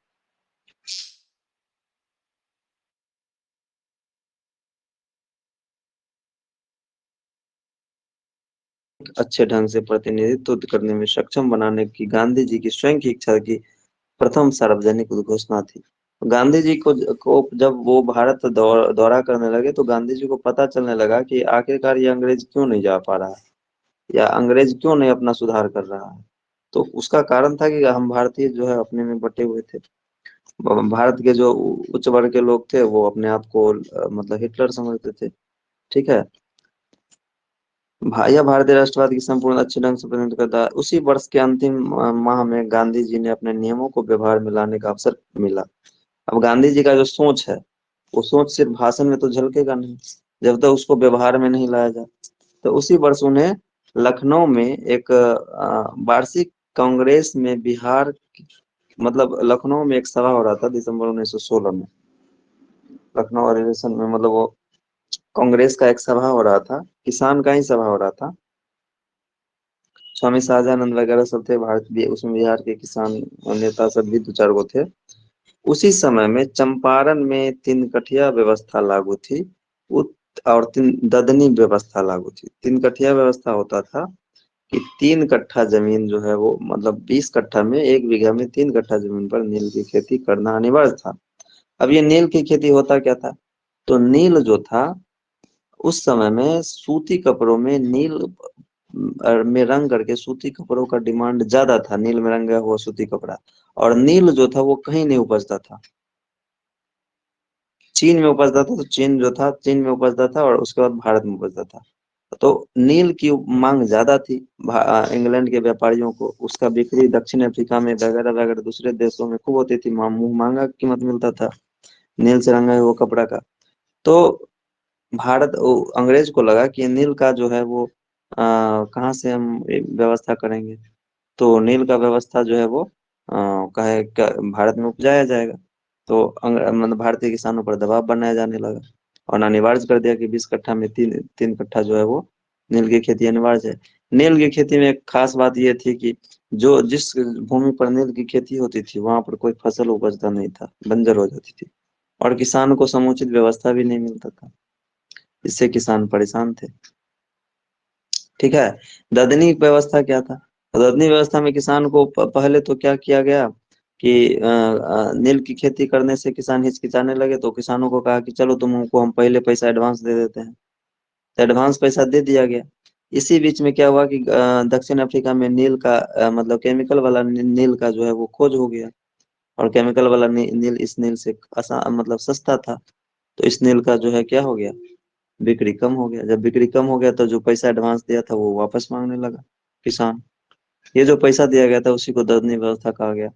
अच्छे ढंग से प्रतिनिधित्व करने में सक्षम बनाने की गांधी जी की स्वयं की इच्छा की प्रथम सार्वजनिक उद्घोषणा थी। गांधी जी को जब वो भारत दौरा करने लगे, तो गांधी जी को पता चलने लगा कि आखिरकार ये अंग्रेज क्यों नहीं जा पा रहा है, या अंग्रेज क्यों नहीं अपना सुधार कर रहा है। तो उसका कारण था कि हम भारतीय जो है अपने में बटे हुए थे। भारत के जो उच्च वर्ग के लोग थे वो अपने आप को मतलब हिटलर समझते थे। ठीक है। यह भारतीय राष्ट्रवाद की संपूर्ण अच्छे ढंग से प्रतिनिधित्व करता है। उसी वर्ष के अंतिम माह में गांधी जी ने अपने नियमों को व्यवहार में लाने का अवसर मिला। अब गांधी जी का जो सोच है, वो सोच सिर्फ भाषण में तो झलकेगा नहीं जब तक उसको व्यवहार में नहीं लाया जाए। तो उसी वर्ष उन्हें लखनऊ में एक वार्षिक कांग्रेस में बिहार, मतलब लखनऊ में एक सभा हो रहा था दिसंबर 1916 में। लखनऊ अधिवेशन में, मतलब वो कांग्रेस का एक सभा हो रहा था, किसान का ही सभा हो रहा था। स्वामी शाहजानंद वगैरह सब थे, भारत भी उसमें, बिहार के किसान नेता सब भी दो चार गो थे। उसी समय में चंपारण में तीन कठिया व्यवस्था लागू थी। और तीन ददनी व्यवस्था लागू थी। तीन कठिया व्यवस्था होता था कि 3 कट्ठा जमीन जो है वो, मतलब 20 कट्ठा में, 1 बीघा में 3 कट्ठा जमीन पर नील की खेती करना अनिवार्य था। अब ये नील की खेती होता क्या था, तो नील जो था उस समय में सूती कपड़ों में नील में रंग करके सूती कपड़ों का डिमांड ज्यादा था, नील में रंगा हुआ सूती कपड़ा। और नील जो था वो कहीं नहीं उपजता था। चीन में उपजता था, तो चीन जो था, चीन में उपजता था और उसके बाद भारत में उपजता था। तो नील की मांग ज्यादा थी इंग्लैंड के व्यापारियों को, उसका बिक्री दक्षिण अफ्रीका में वगैरह वगैरह दूसरे देशों में खूब होती थी, मुंह मांगा कीमत मिलता था नील से रंगा हुआ कपड़ा का। तो अंग्रेज को लगा कि नील का जो है वो कहाँ से हम व्यवस्था करेंगे। तो नील का व्यवस्था जो है वो भारत में उपजाया जाएगा। तो मतलब भारतीय किसानों पर दबाव बनाया जाने लगा और अनिवार्य कर दिया कि 20 कट्ठा में तीन तीन कट्ठा जो है वो नील की खेती अनिवार्य है। नील की खेती में एक खास बात ये थी कि जो जिस भूमि पर नील की खेती होती थी वहां पर कोई फसल उपजता नहीं था, बंजर हो जाती थी, और किसान को समुचित व्यवस्था भी नहीं मिलता था। इससे किसान परेशान थे। ठीक है। ददनी व्यवस्था क्या था? ददनी व्यवस्था में किसान को पहले तो क्या किया गया कि नील की खेती करने से किसान हिचकिचाने लगे, तो किसानों को कहा कि चलो तुमको हम पहले पैसा एडवांस दे देते हैं। तो एडवांस पैसा दे दिया गया। इसी बीच में क्या हुआ कि दक्षिण अफ्रीका में नील का मतलब केमिकल वाला नील का जो है वो खोज हो गया। और केमिकल वाला नील इस नील से आसान मतलब सस्ता था। तो इस नील का जो है क्या हो गया, बिक्री कम हो गया। जब बिक्री कम हो गया तो जो पैसा एडवांस दिया था वो वापस मांगने लगा किसान। ये जो पैसा दिया गया था उसी को दंडनीय व्यवस्था कहा गया।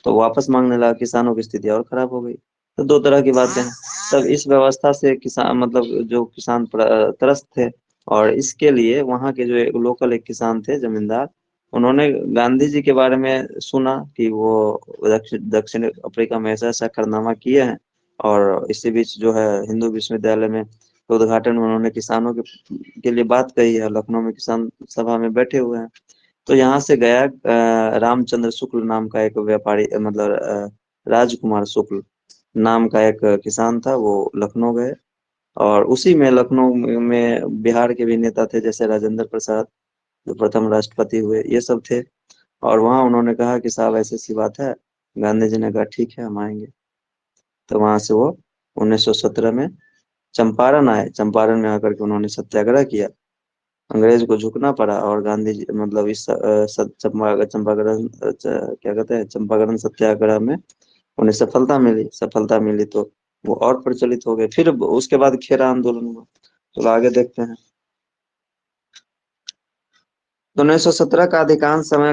तो वापस मांगने लगा, किसानों की स्थिति और खराब हो गई। तो दो तरह की बातें हैं। तब इस व्यवस्था से किसान मतलब जो किसान त्रस्त थे। और इसके लिए वहां के जो एक लोकल एक किसान थे जमींदार, उन्होंने गांधी जी के बारे में सुना कि वो दक्षिण अफ्रीका में ऐसा ऐसा कारनामा किए हैं। और इसी बीच जो है हिंदू विश्वविद्यालय में उद्घाटन में उन्होंने किसानों के लिए बात कही है, लखनऊ में किसान सभा में बैठे हुए हैं। तो यहाँ से गया रामचंद्र शुक्ल नाम का एक व्यापारी मतलब राजकुमार शुक्ल नाम का एक किसान था, वो लखनऊ गए। और उसी में लखनऊ में बिहार के भी नेता थे, जैसे राजेंद्र प्रसाद जो प्रथम राष्ट्रपति हुए, ये सब थे। और वहाँ उन्होंने कहा कि साहब ऐसी सी बात है। गांधी जी ने कहा ठीक है हम आएंगे। तो वहां से वो 1917 में चंपारण आए। चंपारण में आकर के उन्होंने सत्याग्रह किया। अंग्रेज को झुकना पड़ा और गांधी जी मतलब इस चंपारण क्या कहते हैं, चंपारण सत्याग्रह में उन्हें सफलता मिली तो वो और प्रचलित हो गए। फिर उसके बाद खेरा आंदोलन हुआ। तो आगे देखते हैं। तो 1917 का अधिकांश समय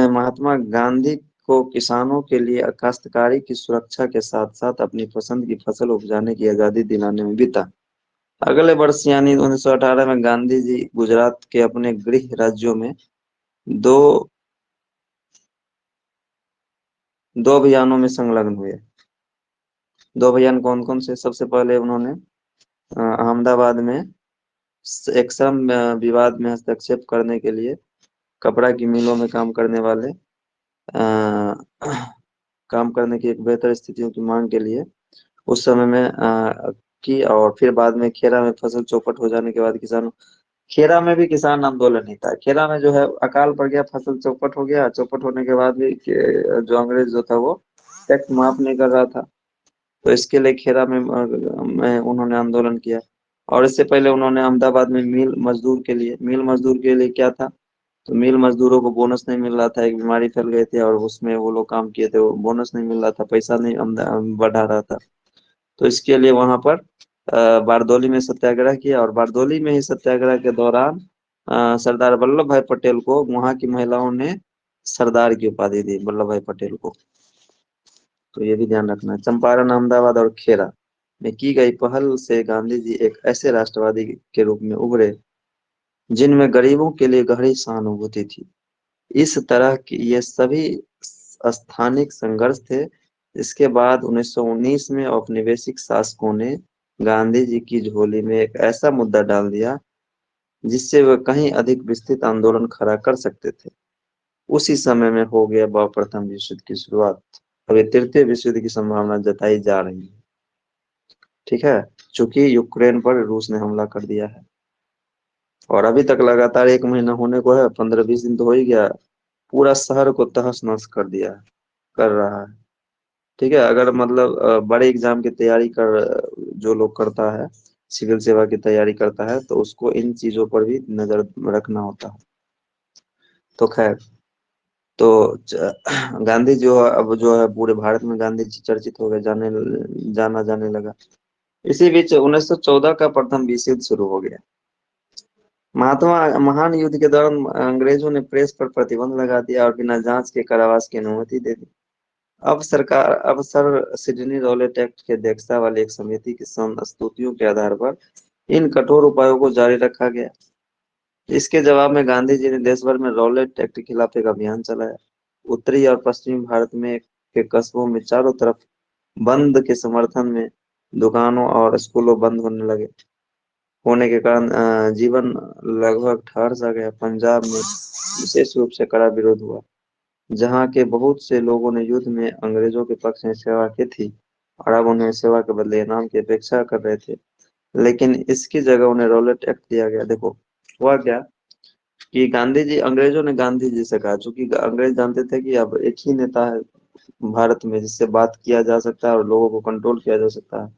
महात्मा गांधी को किसानों के लिए काश्तकारी की सुरक्षा के साथ साथ अपनी पसंद की फसल उपजाने की आजादी दिलाने में बीता। अगले वर्ष यानी 1918 में गांधी जी गुजरात के अपने गृह राज्यों में दो दो अभियानों में संलग्न हुए। दो अभियान कौन कौन से? सबसे पहले उन्होंने अहमदाबाद में एक श्रम विवाद में हस्तक्षेप करने के लिए कपड़ा की मिलों में काम करने वाले काम करने की एक बेहतर स्थितियों की मांग के लिए उस समय में की। और फिर बाद में खेरा में फसल चौपट हो जाने के बाद किसानों, खेरा में भी किसान आंदोलन ही था। खेरा में जो है अकाल पड़ गया, फसल चौपट हो गया। चौपट होने के बाद भी जो अंग्रेज जो था वो टैक्स माफ नहीं कर रहा था। तो इसके लिए खेरा में उन्होंने आंदोलन किया। और इससे पहले उन्होंने अहमदाबाद में मिल मजदूर के लिए क्या था, तो मिल मजदूरों को बोनस नहीं मिल रहा था, एक बीमारी फैल गई थी और उसमें वो लोग काम किए थे, वो बोनस नहीं मिल रहा था, पैसा नहीं बढ़ा रहा था। तो इसके लिए वहां पर बारदौली में सत्याग्रह किया। और बारदौली में ही सत्याग्रह के दौरान सरदार वल्लभ भाई पटेल को वहां की महिलाओं ने सरदार की उपाधि दी, वल्लभ भाई पटेल को। तो ये भी ध्यान रखना है। चंपारण, अहमदाबाद और खेरा में की गई पहल से गांधी जी एक ऐसे राष्ट्रवादी के रूप में उभरे जिनमें गरीबों के लिए गहरी सहानुभूति थी। इस तरह की ये सभी स्थानिक संघर्ष थे। इसके बाद 1919 में औपनिवेशिक शासकों ने गांधी जी की झोली में एक ऐसा मुद्दा डाल दिया जिससे वे कहीं अधिक विस्तृत आंदोलन खड़ा कर सकते थे। उसी समय में हो गया वह प्रथम विश्व युद्ध की शुरुआत। अब ये तृतीय विश्व युद्ध की संभावना जताई जा रही है। ठीक है। चूंकि यूक्रेन पर रूस ने हमला कर दिया है और अभी तक लगातार 1 महीना होने को है, 15-20 दिन तो हो ही गया, पूरा शहर को तहस नहस कर दिया है, कर रहा है। ठीक है। अगर मतलब बड़े एग्जाम की तैयारी कर जो लोग करता है, सिविल सेवा की तैयारी करता है, तो उसको इन चीजों पर भी नजर रखना होता है। तो खैर, तो गांधी जो है, अब जो है पूरे भारत में गांधी जी चर्चित हो गए, जाना जाने लगा। इसी बीच 1914 का प्रथम विश्व युद्ध शुरू हो गया। महात्मा महान युद्ध के दौरान अंग्रेजों ने प्रेस पर प्रतिबंध लगा दिया और बिना जांच के कारावास की अनुमति दे दी। अब सर सिडनी रॉलेट एक्ट की अध्यक्षता वाली एक समिति की स्तुतियों के आधार पर इन कठोर उपायों को जारी रखा गया। इसके जवाब में गांधी जी ने देश भर में रॉलेट एक्ट के खिलाफ एक अभियान चलाया। उत्तरी और पश्चिमी भारत में के कस्बों में चारों तरफ बंद के समर्थन में दुकानों और स्कूलों बंद होने के कारण जीवन लगभग ठहर सा गया। पंजाब में विशेष रूप से कड़ा विरोध हुआ, जहाँ के बहुत से लोगों ने युद्ध में अंग्रेजों के पक्ष में सेवा की थी और अब उन्हें सेवा के बदले इनाम की अपेक्षा कर रहे थे। लेकिन इसकी जगह उन्हें रॉलेट एक्ट दिया गया। देखो हुआ क्या कि गांधी जी अंग्रेजों ने गांधी जी से कहा, चूंकि अंग्रेज जानते थे कि अब एक ही नेता है भारत में जिससे बात किया जा सकता है और लोगों को कंट्रोल किया जा सकता है।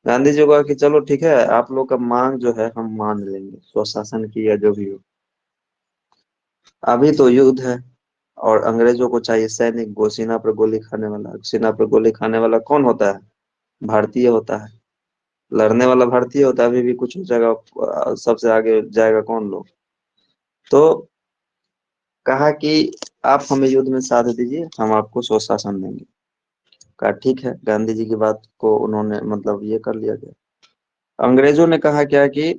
गांधी जी को कहा कि चलो ठीक है, आप लोग का मांग जो है हम मान लेंगे, स्वशासन की या जो भी हो। अभी तो युद्ध है और अंग्रेजों को चाहिए सैनिक, सीना पर गोली खाने वाला। सीना पर गोली खाने वाला कौन होता है? भारतीय होता है। लड़ने वाला भारतीय होता है। अभी भी कुछ हो जाएगा, सबसे आगे जाएगा कौन लोग? तो कहा कि आप हमें युद्ध में साथ दीजिए, हम आपको स्वशासन देंगे। कहा ठीक है, गांधी जी की बात को उन्होंने मतलब ये कर लिया गया। अंग्रेजों ने कहा क्या कि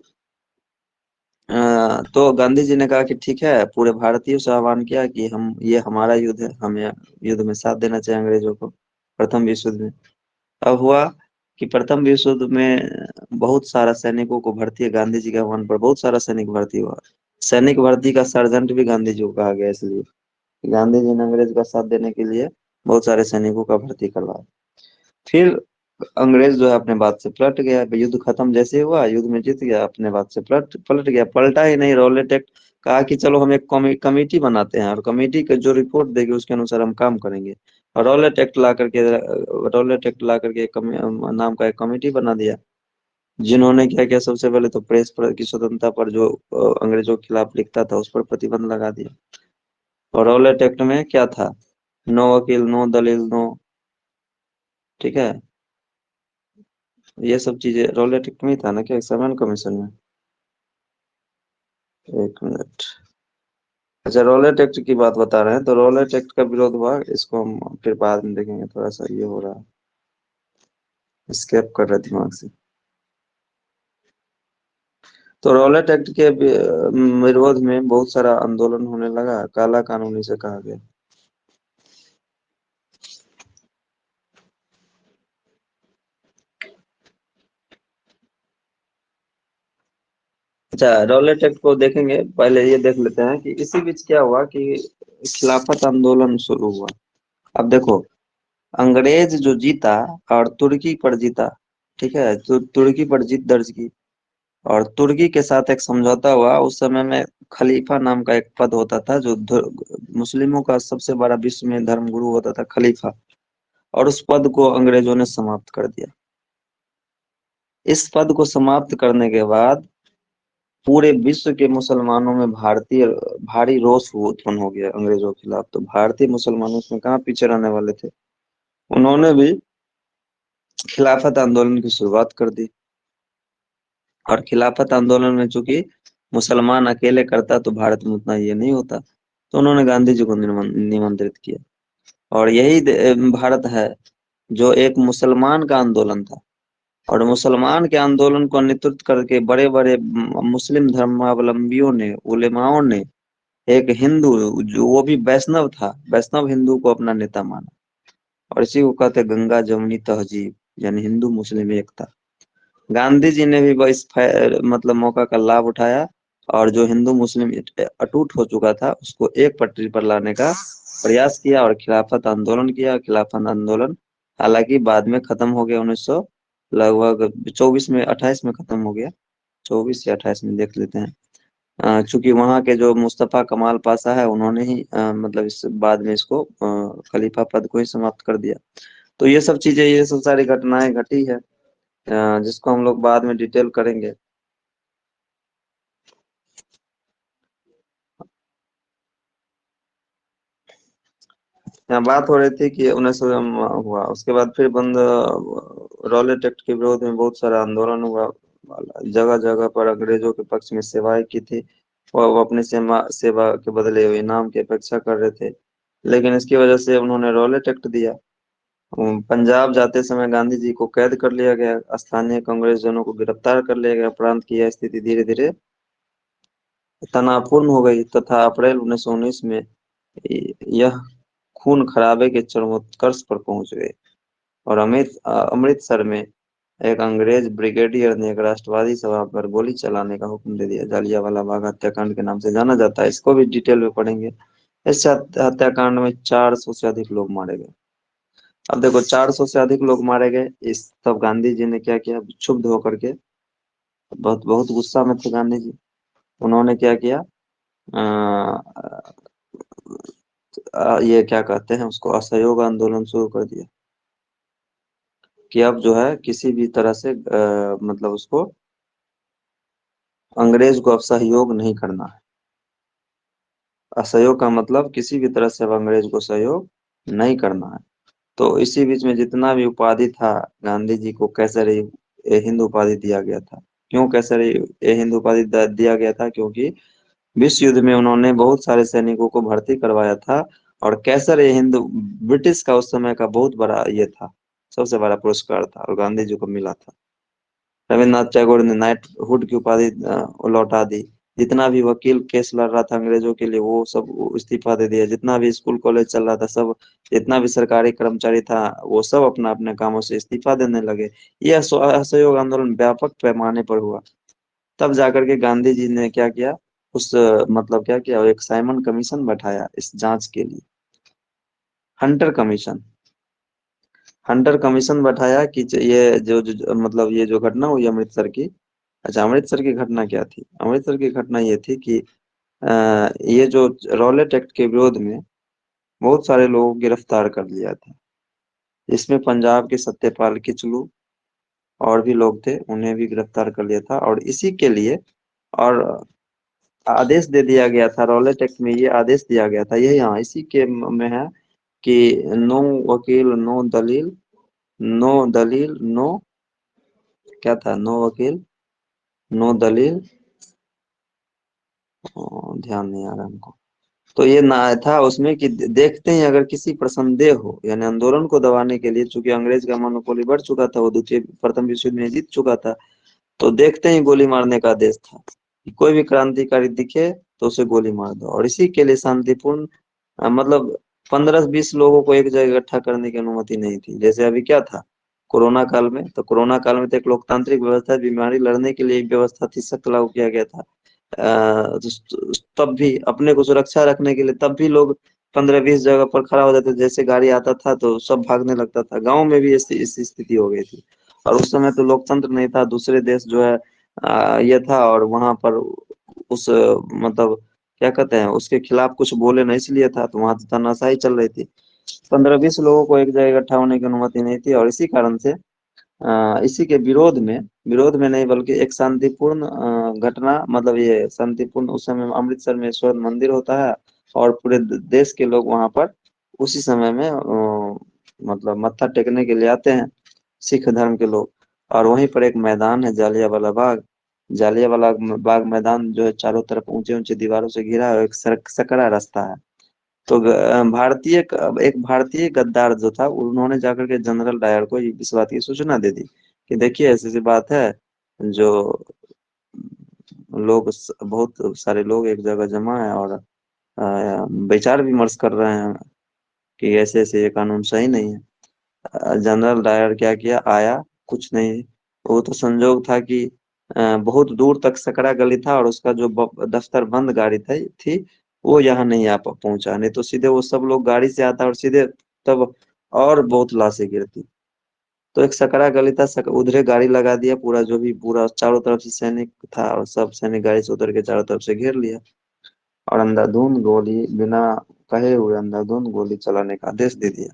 तो गांधी जी ने कहा कि ठीक है, पूरे भारतीयों से आह्वान किया कि हम, ये हमारा युद्ध है, हमें युद्ध में साथ देना चाहिए अंग्रेजों को, प्रथम विश्व युद्ध में। अब हुआ कि प्रथम विश्व युद्ध में बहुत सारा सैनिकों को भर्ती, गांधी जी के आह्वान पर बहुत सारा सैनिक भर्ती हुआ। सैनिक भर्ती का सर्जेंट भी गांधी जी को कहा गया, इसलिए कि गांधी जी ने अंग्रेज का साथ देने के लिए बहुत सारे सैनिकों का भर्ती करवाया। फिर अंग्रेज जो है अपने बात से पलट गया। युद्ध खत्म जैसे ही हुआ, युद्ध में जीत गया, अपने बात से पलट पलट गया। पलटा ही नहीं, रॉलेट एक्ट कहा कि चलो हम एक कमेटी बनाते हैं और कमेटी का जो रिपोर्ट देगी उसके अनुसार हम काम करेंगे। और रॉलेट एक्ट ला करके नाम का एक कमेटी बना दिया, जिन्होंने क्या किया, सबसे पहले तो प्रेस पर की स्वतंत्रता पर जो अंग्रेजों के खिलाफ लिखता था उस पर प्रतिबंध लगा दिया। और रॉलेट एक्ट में क्या था? नो वकील, नो दलील, नो, ठीक है, ये सब चीजें रॉलेट एक्ट में ही था ना, क्या एक्सामिनेशन कमीशन में? एक मिनट। अच्छा, रॉलेट एक्ट की बात बता रहे हैं, तो रॉलेट एक्ट का विरोध हुआ, इसको हम फिर बाद में देखेंगे। थोड़ा सा ये हो रहा है, स्केप कर रहे दिमाग से। तो रॉलेट एक्ट के विरोध में बहुत सारा आंदोलन होने लगा, काला कानून इसे कहा गया। अच्छा, रॉलेट एक्ट को देखेंगे, पहले ये देख लेते हैं कि इसी बीच क्या हुआ कि खिलाफत आंदोलन शुरू हुआ। अब देखो, अंग्रेज जो जीता और तुर्की पर जीता, ठीक है, तो तुर्की पर जीत दर्ज की और तुर्की के साथ एक समझौता हुआ। उस समय में खलीफा नाम का एक पद होता था, जो मुस्लिमों का सबसे बड़ा विश्व में धर्म गुरु होता था, खलीफा। और उस पद को अंग्रेजों ने समाप्त कर दिया। इस पद को समाप्त करने के बाद पूरे विश्व के मुसलमानों में भारतीय भारी रोष उत्पन्न हो गया अंग्रेजों के खिलाफ। तो भारतीय मुसलमानों उसमें कहाँ पीछे रहने वाले थे, उन्होंने भी खिलाफत आंदोलन की शुरुआत कर दी। और खिलाफत आंदोलन में चूंकि मुसलमान अकेले करता तो भारत में उतना ये नहीं होता, तो उन्होंने गांधी जी को निमंत्रित किया। और यही भारत है जो एक मुसलमान का आंदोलन था। और मुसलमान के आंदोलन को नेतृत्व करके बड़े बड़े मुस्लिम धर्मावलंबियों ने, उलेमाओं ने एक हिंदू, जो वो भी वैष्णव था, वैष्णव हिंदू को अपना नेता माना। और इसी को कहते हैं गंगा जमुनी तहजीब, यानी हिंदू मुस्लिम एकता। गांधी जी ने भी इस मतलब मौका का लाभ उठाया और जो हिंदू मुस्लिम अटूट हो चुका था उसको एक पटरी पर लाने का प्रयास किया और खिलाफत आंदोलन किया। खिलाफत आंदोलन हालांकि बाद में खत्म हो गया, 1900 लगभग 24 में, 28 में खत्म हो गया। 24 या 28 में देख लेते हैं। चूंकि वहां के जो मुस्तफा कमाल पाशा है, उन्होंने ही मतलब इस बाद में इसको खलीफा पद को ही समाप्त कर दिया। तो ये सब चीजें, ये सब सारी घटनाएं घटी है, जिसको हम लोग बाद में डिटेल करेंगे। यहाँ बात हो रही थी कि 1900 हुआ, उसके बाद फिर बंद रॉलेट एक्ट के विरोध में बहुत सारा आंदोलन हुआ। जगह जगह पर अंग्रेजों के पक्ष में सेवाएं की थी, और वो अपनी सेवा के बदले हुए इनाम की अपेक्षा कर रहे थे। लेकिन इसकी वजह से उन्होंने रॉलेट एक्ट दिया। पंजाब जाते समय गांधी जी को कैद कर लिया गया, स्थानीय कांग्रेस जनों को गिरफ्तार कर लिया गया, उपरांत की यह स्थिति धीरे धीरे तनावपूर्ण हो गई तथा अप्रैल 1919 में यह खून खराबे के चरमोत्कर्ष पर पहुंच गए। और अमृतसर में एक अंग्रेज ब्रिगेडियर ने एक राष्ट्रवादी सभा पर गोली चलाने का हुक्म दे दिया। जालियांवाला बाग हत्याकांड के नाम से जाना जाता है, इसको भी डिटेल में पढ़ेंगे। इस हत्याकांड में 400 से अधिक लोग मारे गए। अब देखो, 400 से अधिक लोग मारे गए, इस तब गांधी जी ने क्या किया, क्षुब्ध होकर के, बहुत बहुत गुस्सा में थे गांधी जी। उन्होंने क्या किया, ये क्या कहते हैं उसको, असहयोग आंदोलन शुरू कर दिया कि अब जो है किसी भी तरह से मतलब उसको, अंग्रेज को अब सहयोग नहीं करना है। असहयोग का मतलब किसी भी तरह से अब अंग्रेज को सहयोग नहीं करना है। तो इसी बीच में जितना भी उपाधि था, गांधी जी को कैसर ए हिंद उपाधि दिया गया था। क्यों कैसर ए हिंद उपाधि दिया गया था? क्योंकि विश्व युद्ध में उन्होंने बहुत सारे सैनिकों को भर्ती करवाया था, और कैसर ए हिंद ब्रिटिश का उस समय का बहुत बड़ा ये था, सबसे बड़ा पुरस्कार था, और गांधी जी को मिला था। रविन्द्रनाथ टैगोर ने नाइटहुड की उपाधि लौटा दी। जितना भी वकील केस लड़ रहा था अंग्रेजों के लिए, वो सब इस्तीफा दे दिया। जितना भी स्कूल कॉलेज चल रहा था सब, जितना भी सरकारी कर्मचारी था, वो सब अपना अपने कामों से इस्तीफा देने लगे। यह असहयोग आंदोलन व्यापक पैमाने पर हुआ। तब जाकर के गांधी जी ने क्या किया, उस मतलब क्या किया, एक साइमन कमीशन बैठाया इस जांच के लिए। हंटर कमीशन, हंटर कमीशन बैठाया कि ये मतलब ये जो घटना हुई अमृतसर की। अच्छा, अमृतसर की घटना क्या थी? अमृतसर की घटना ये थी कि ये जो रॉलेट एक्ट के विरोध में बहुत सारे लोगों को गिरफ्तार कर लिया था। इसमें पंजाब के सत्यपाल किचलू और भी लोग थे, उन्हें भी गिरफ्तार कर लिया था। और इसी के लिए और आदेश दे दिया गया था, रॉलेट एक्ट में ये आदेश दिया गया था, ये यहाँ इसी के में है कि नो वकील नो दलील, नो दलील नो, क्या था, नो वकील नो दलील, ध्यान नहीं आ रहा हमको। तो ये ना था उसमें कि देखते ही अगर किसी पर संदेह हो, यानी आंदोलन को दबाने के लिए, चूंकि अंग्रेज का मोनोपोली बढ़ चुका था, वो द्वितीय प्रथम विश्व युद्ध में जीत चुका था, तो देखते ही गोली मारने का आदेश था कि कोई भी क्रांतिकारी दिखे तो उसे गोली मार दो। और इसी के लिए शांतिपूर्ण मतलब 15-20 लोगों को एक जगह इकट्ठा करने की अनुमति नहीं थी। जैसे अभी क्या था कोरोना काल में, तो कोरोना काल में तो एक लोकतांत्रिक व्यवस्था, बीमारी लड़ने के लिए एक व्यवस्था थी, सख्त लागू किया गया था। तब भी अपने को सुरक्षा रखने के लिए तब भी लोग 15-20 जगह पर खड़ा हो जाते, जैसे गाड़ी आता था तो सब भागने लगता था। गांव में भी इस स्थिति हो गई थी। और उस समय तो लोकतंत्र नहीं था, दूसरे देश जो है ये था, और वहां पर उस मतलब क्या कहते हैं, उसके खिलाफ कुछ बोले नहीं, इसलिए था, तो वहां तो तानाशाही चल रही थी। 15-20 लोगों को एक जगह इकट्ठा होने की अनुमति नहीं थी, और इसी कारण से इसी के विरोध में नहीं, बल्कि एक शांतिपूर्ण घटना, मतलब ये शांतिपूर्ण, उस समय अमृतसर में स्वर्ण मंदिर होता है, और पूरे देश के लोग वहां पर उसी समय में मतलब मत्था टेकने के लिए आते हैं, सिख धर्म के लोग। और वहीं पर एक मैदान है जालियांवाला बाग। जालियांवाला बाग मैदान जो है चारों तरफ ऊंचे ऊंचे दीवारों से घिरा है, एक सकरा रास्ता है। तो एक भारतीय गद्दार जो था, उन्होंने जाकर के जनरल डायर को इस बात की सूचना दे दी कि देखिए ऐसी ऐसी बात है, जो बहुत सारे लोग एक जगह जमा है, और विचार विमर्श कर रहे हैं कि ऐसे ऐसे ये कानून सही नहीं है। जनरल डायर क्या किया, आया, कुछ नहीं। वो तो संजोग था कि बहुत दूर तक सकरा गली था, और उसका जो दफ्तर बंद गाड़ी थी, वो यहाँ नहीं पहुंचा, नहीं तो सीधे वो सब लोग गाड़ी से आता और सीधे तब और बहुत लाशें गिरती। तो एक सकरा गली था, उधरे गाड़ी लगा दिया, पूरा जो भी पूरा चारों तरफ से सैनिक था, और सब सैनिक गाड़ी से उतर के चारों तरफ से घेर लिया, और अंधाधुंध गोली, बिना कहे हुए अंधाधुंध गोली चलाने का आदेश दे दिया।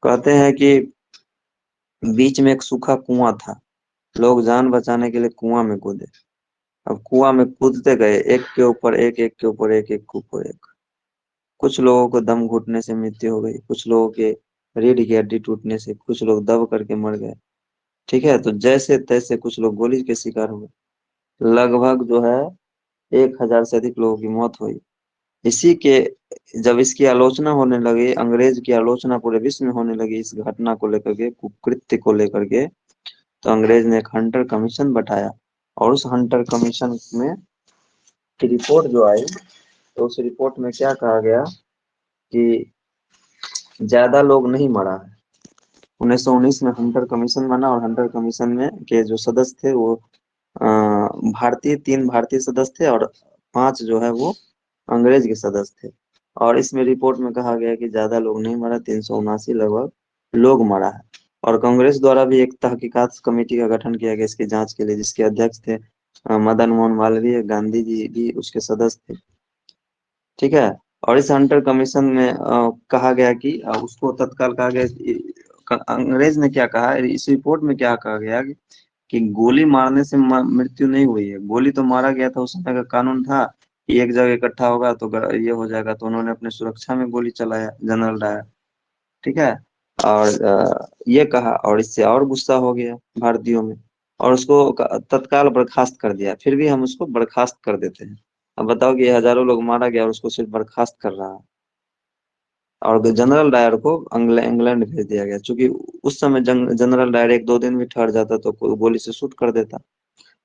कहते हैं कि बीच में एक सूखा कुआं था, लोग जान बचाने के लिए कुआं में कूदे। अब कुआं में कूदते गए, एक के ऊपर एक, एक के ऊपर एक, एक के ऊपर एक। कुछ लोगों को दम घुटने से मृत्यु हो गई, कुछ लोगों के रीढ़ की हड्डी टूटने से, कुछ लोग दब करके मर गए। ठीक है, तो जैसे तैसे कुछ लोग गोली के शिकार हुए। लगभग जो है 1,000 से अधिक लोगों की मौत हुई। इसी के जब इसकी आलोचना होने लगी, अंग्रेज की आलोचना पूरे विश्व में होने लगी इस घटना को लेकर के, कुकृत्य को लेकर के, तो अंग्रेज ने एक हंटर कमीशन बैठाया। और उस हंटर कमीशन में की रिपोर्ट जो आई, तो उस रिपोर्ट में क्या कहा गया कि ज्यादा लोग नहीं मरा है। 1919 में हंटर कमीशन बना, और हंटर कमीशन में के जो सदस्य थे वो भारतीय, 3 भारतीय सदस्य थे और 5 जो है वो अंग्रेज के सदस्य थे। और इसमें रिपोर्ट में कहा गया कि ज्यादा लोग नहीं मरा, 379 लगभग लोग मरा है। और कांग्रेस द्वारा भी एक तहकीकात कमेटी का गठन किया गया इसकी जांच के लिए, जिसके अध्यक्ष थे मदन मोहन मालवीय, गांधी जी भी उसके सदस्य थे। ठीक है। और इस हंटर कमीशन में कहा गया कि उसको तत्काल कहा गया अंग्रेज ने क्या कहा इस रिपोर्ट में, क्या कहा गया कि गोली मारने से मृत्यु नहीं हुई है, गोली तो मारा गया था। उस समय का कानून था कि एक जगह इकट्ठा होगा तो ये हो जाएगा, तो उन्होंने अपने सुरक्षा में गोली चलाया, जनरल डायर। ठीक है। और ये कहा, और इससे और गुस्सा हो गया भारतीयों में, और उसको तत्काल बर्खास्त कर दिया। फिर भी हम उसको बर्खास्त कर देते हैं। अब बताओ कि हजारों लोग मारा गया और उसको सिर्फ बर्खास्त कर रहा है। और जनरल डायर को इंग्लैंड भेज दिया गया, क्योंकि उस समय जनरल डायर 1-2 दिन भी ठहर जाता तो गोली से शूट कर देता।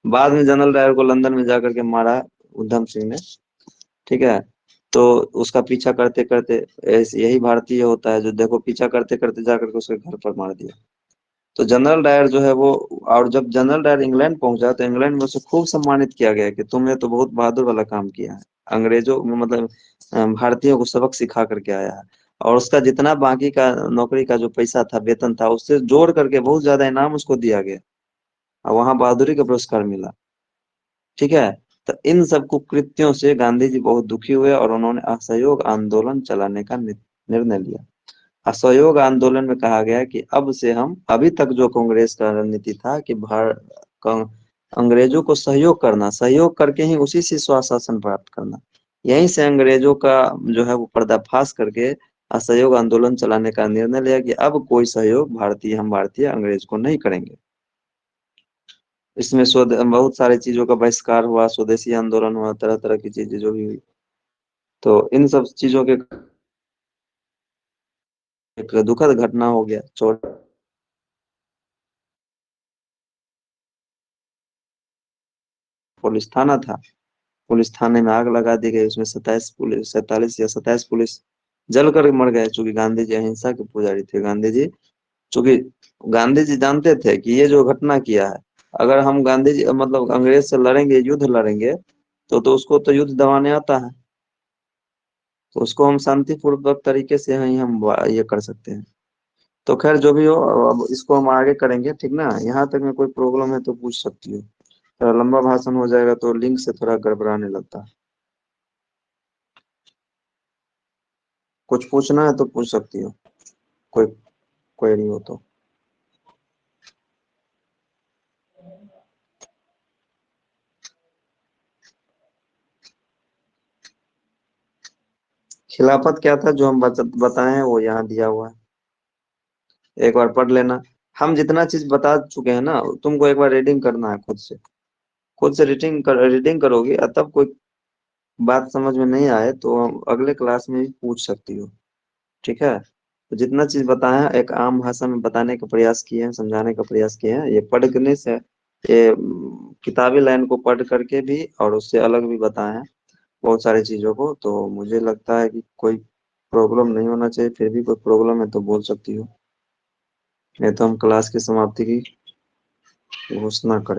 बाद में जनरल डायर को लंदन में जाकर के मारा उधम सिंह ने। ठीक है। तो उसका पीछा करते करते, यही भारतीय होता है जो देखो पीछा करते करते जाकर के उसके घर पर मार दिया। तो जनरल डायर जो है वो, और जब जनरल डायर इंग्लैंड पहुंचा तो इंग्लैंड में उसे खूब सम्मानित किया गया कि तुमने तो बहुत बहादुर वाला काम किया है, अंग्रेजों मतलब भारतीयों को सबक सिखा करके आया है। और उसका जितना बाकी का नौकरी का जो पैसा था, वेतन था, उससे जोड़ करके बहुत ज्यादा इनाम उसको दिया गया, और वहां बहादुरी का पुरस्कार मिला। ठीक है। तो इन सब कुकृत्यों से गांधी जी बहुत दुखी हुए और उन्होंने असहयोग आंदोलन चलाने का निर्णय लिया। असहयोग आंदोलन में कहा गया कि अब से हम, अभी तक जो कांग्रेस का रणनीति था कि कां- अंग्रेजों को सहयोग करना, सहयोग करके ही उसी से स्वशासन प्राप्त करना, यहीं से अंग्रेजों का जो है वो पर्दाफाश करके असहयोग आंदोलन चलाने का निर्णय लिया कि अब कोई सहयोग भारतीय, हम भारतीय अंग्रेज को नहीं करेंगे। इसमें बहुत सारी चीजों का बहिष्कार हुआ, स्वदेशी आंदोलन हुआ, तरह तरह की चीजें जो भी हुई। तो इन सब चीजों के एक दुखद घटना हो गया। चोट पुलिस थाना था, पुलिस थाने में आग लगा दी गई, उसमें 47 या 27 पुलिस जल कर मर गए, चूंकि गांधी जी अहिंसा के पुजारी थे। गांधी जी, चूंकि गांधी जी जानते थे कि ये जो घटना किया है, अगर हम गांधी जी मतलब अंग्रेज से लड़ेंगे, युद्ध लड़ेंगे, तो उसको तो युद्ध दबाने आता है, तो उसको हम शांतिपूर्वक तरीके से ही हम ये कर सकते हैं। तो खैर जो भी हो, अब इसको हम आगे करेंगे, ठीक ना। यहाँ तक में कोई प्रॉब्लम है तो पूछ सकती हो। थोड़ा लंबा भाषण हो जाएगा तो लिंक से थोड़ा गड़बड़ाने लगता है। कुछ पूछना है तो पूछ सकती हो, कोई क्वेरी हो तो। खिलाफत क्या था जो हम बताए हैं वो यहाँ दिया हुआ है, एक बार पढ़ लेना। हम जितना चीज बता चुके हैं ना, तुमको एक बार रीडिंग करना है खुद से। खुद से रीडिंग करोगे, और तब कोई बात समझ में नहीं आए तो हम अगले क्लास में भी पूछ सकती हो। ठीक है। तो जितना चीज बताया है, एक आम भाषा में बताने का प्रयास किए हैं, समझाने का प्रयास किए हैं। ये पढ़ने से, ये किताबी लाइन को पढ़ करके भी और उससे अलग भी बताए हैं बहुत सारी चीजों को। तो मुझे लगता है कि कोई प्रॉब्लम नहीं होना चाहिए। फिर भी कोई प्रॉब्लम है तो बोल सकती हो, नहीं तो हम क्लास की समाप्ति की घोषणा करें।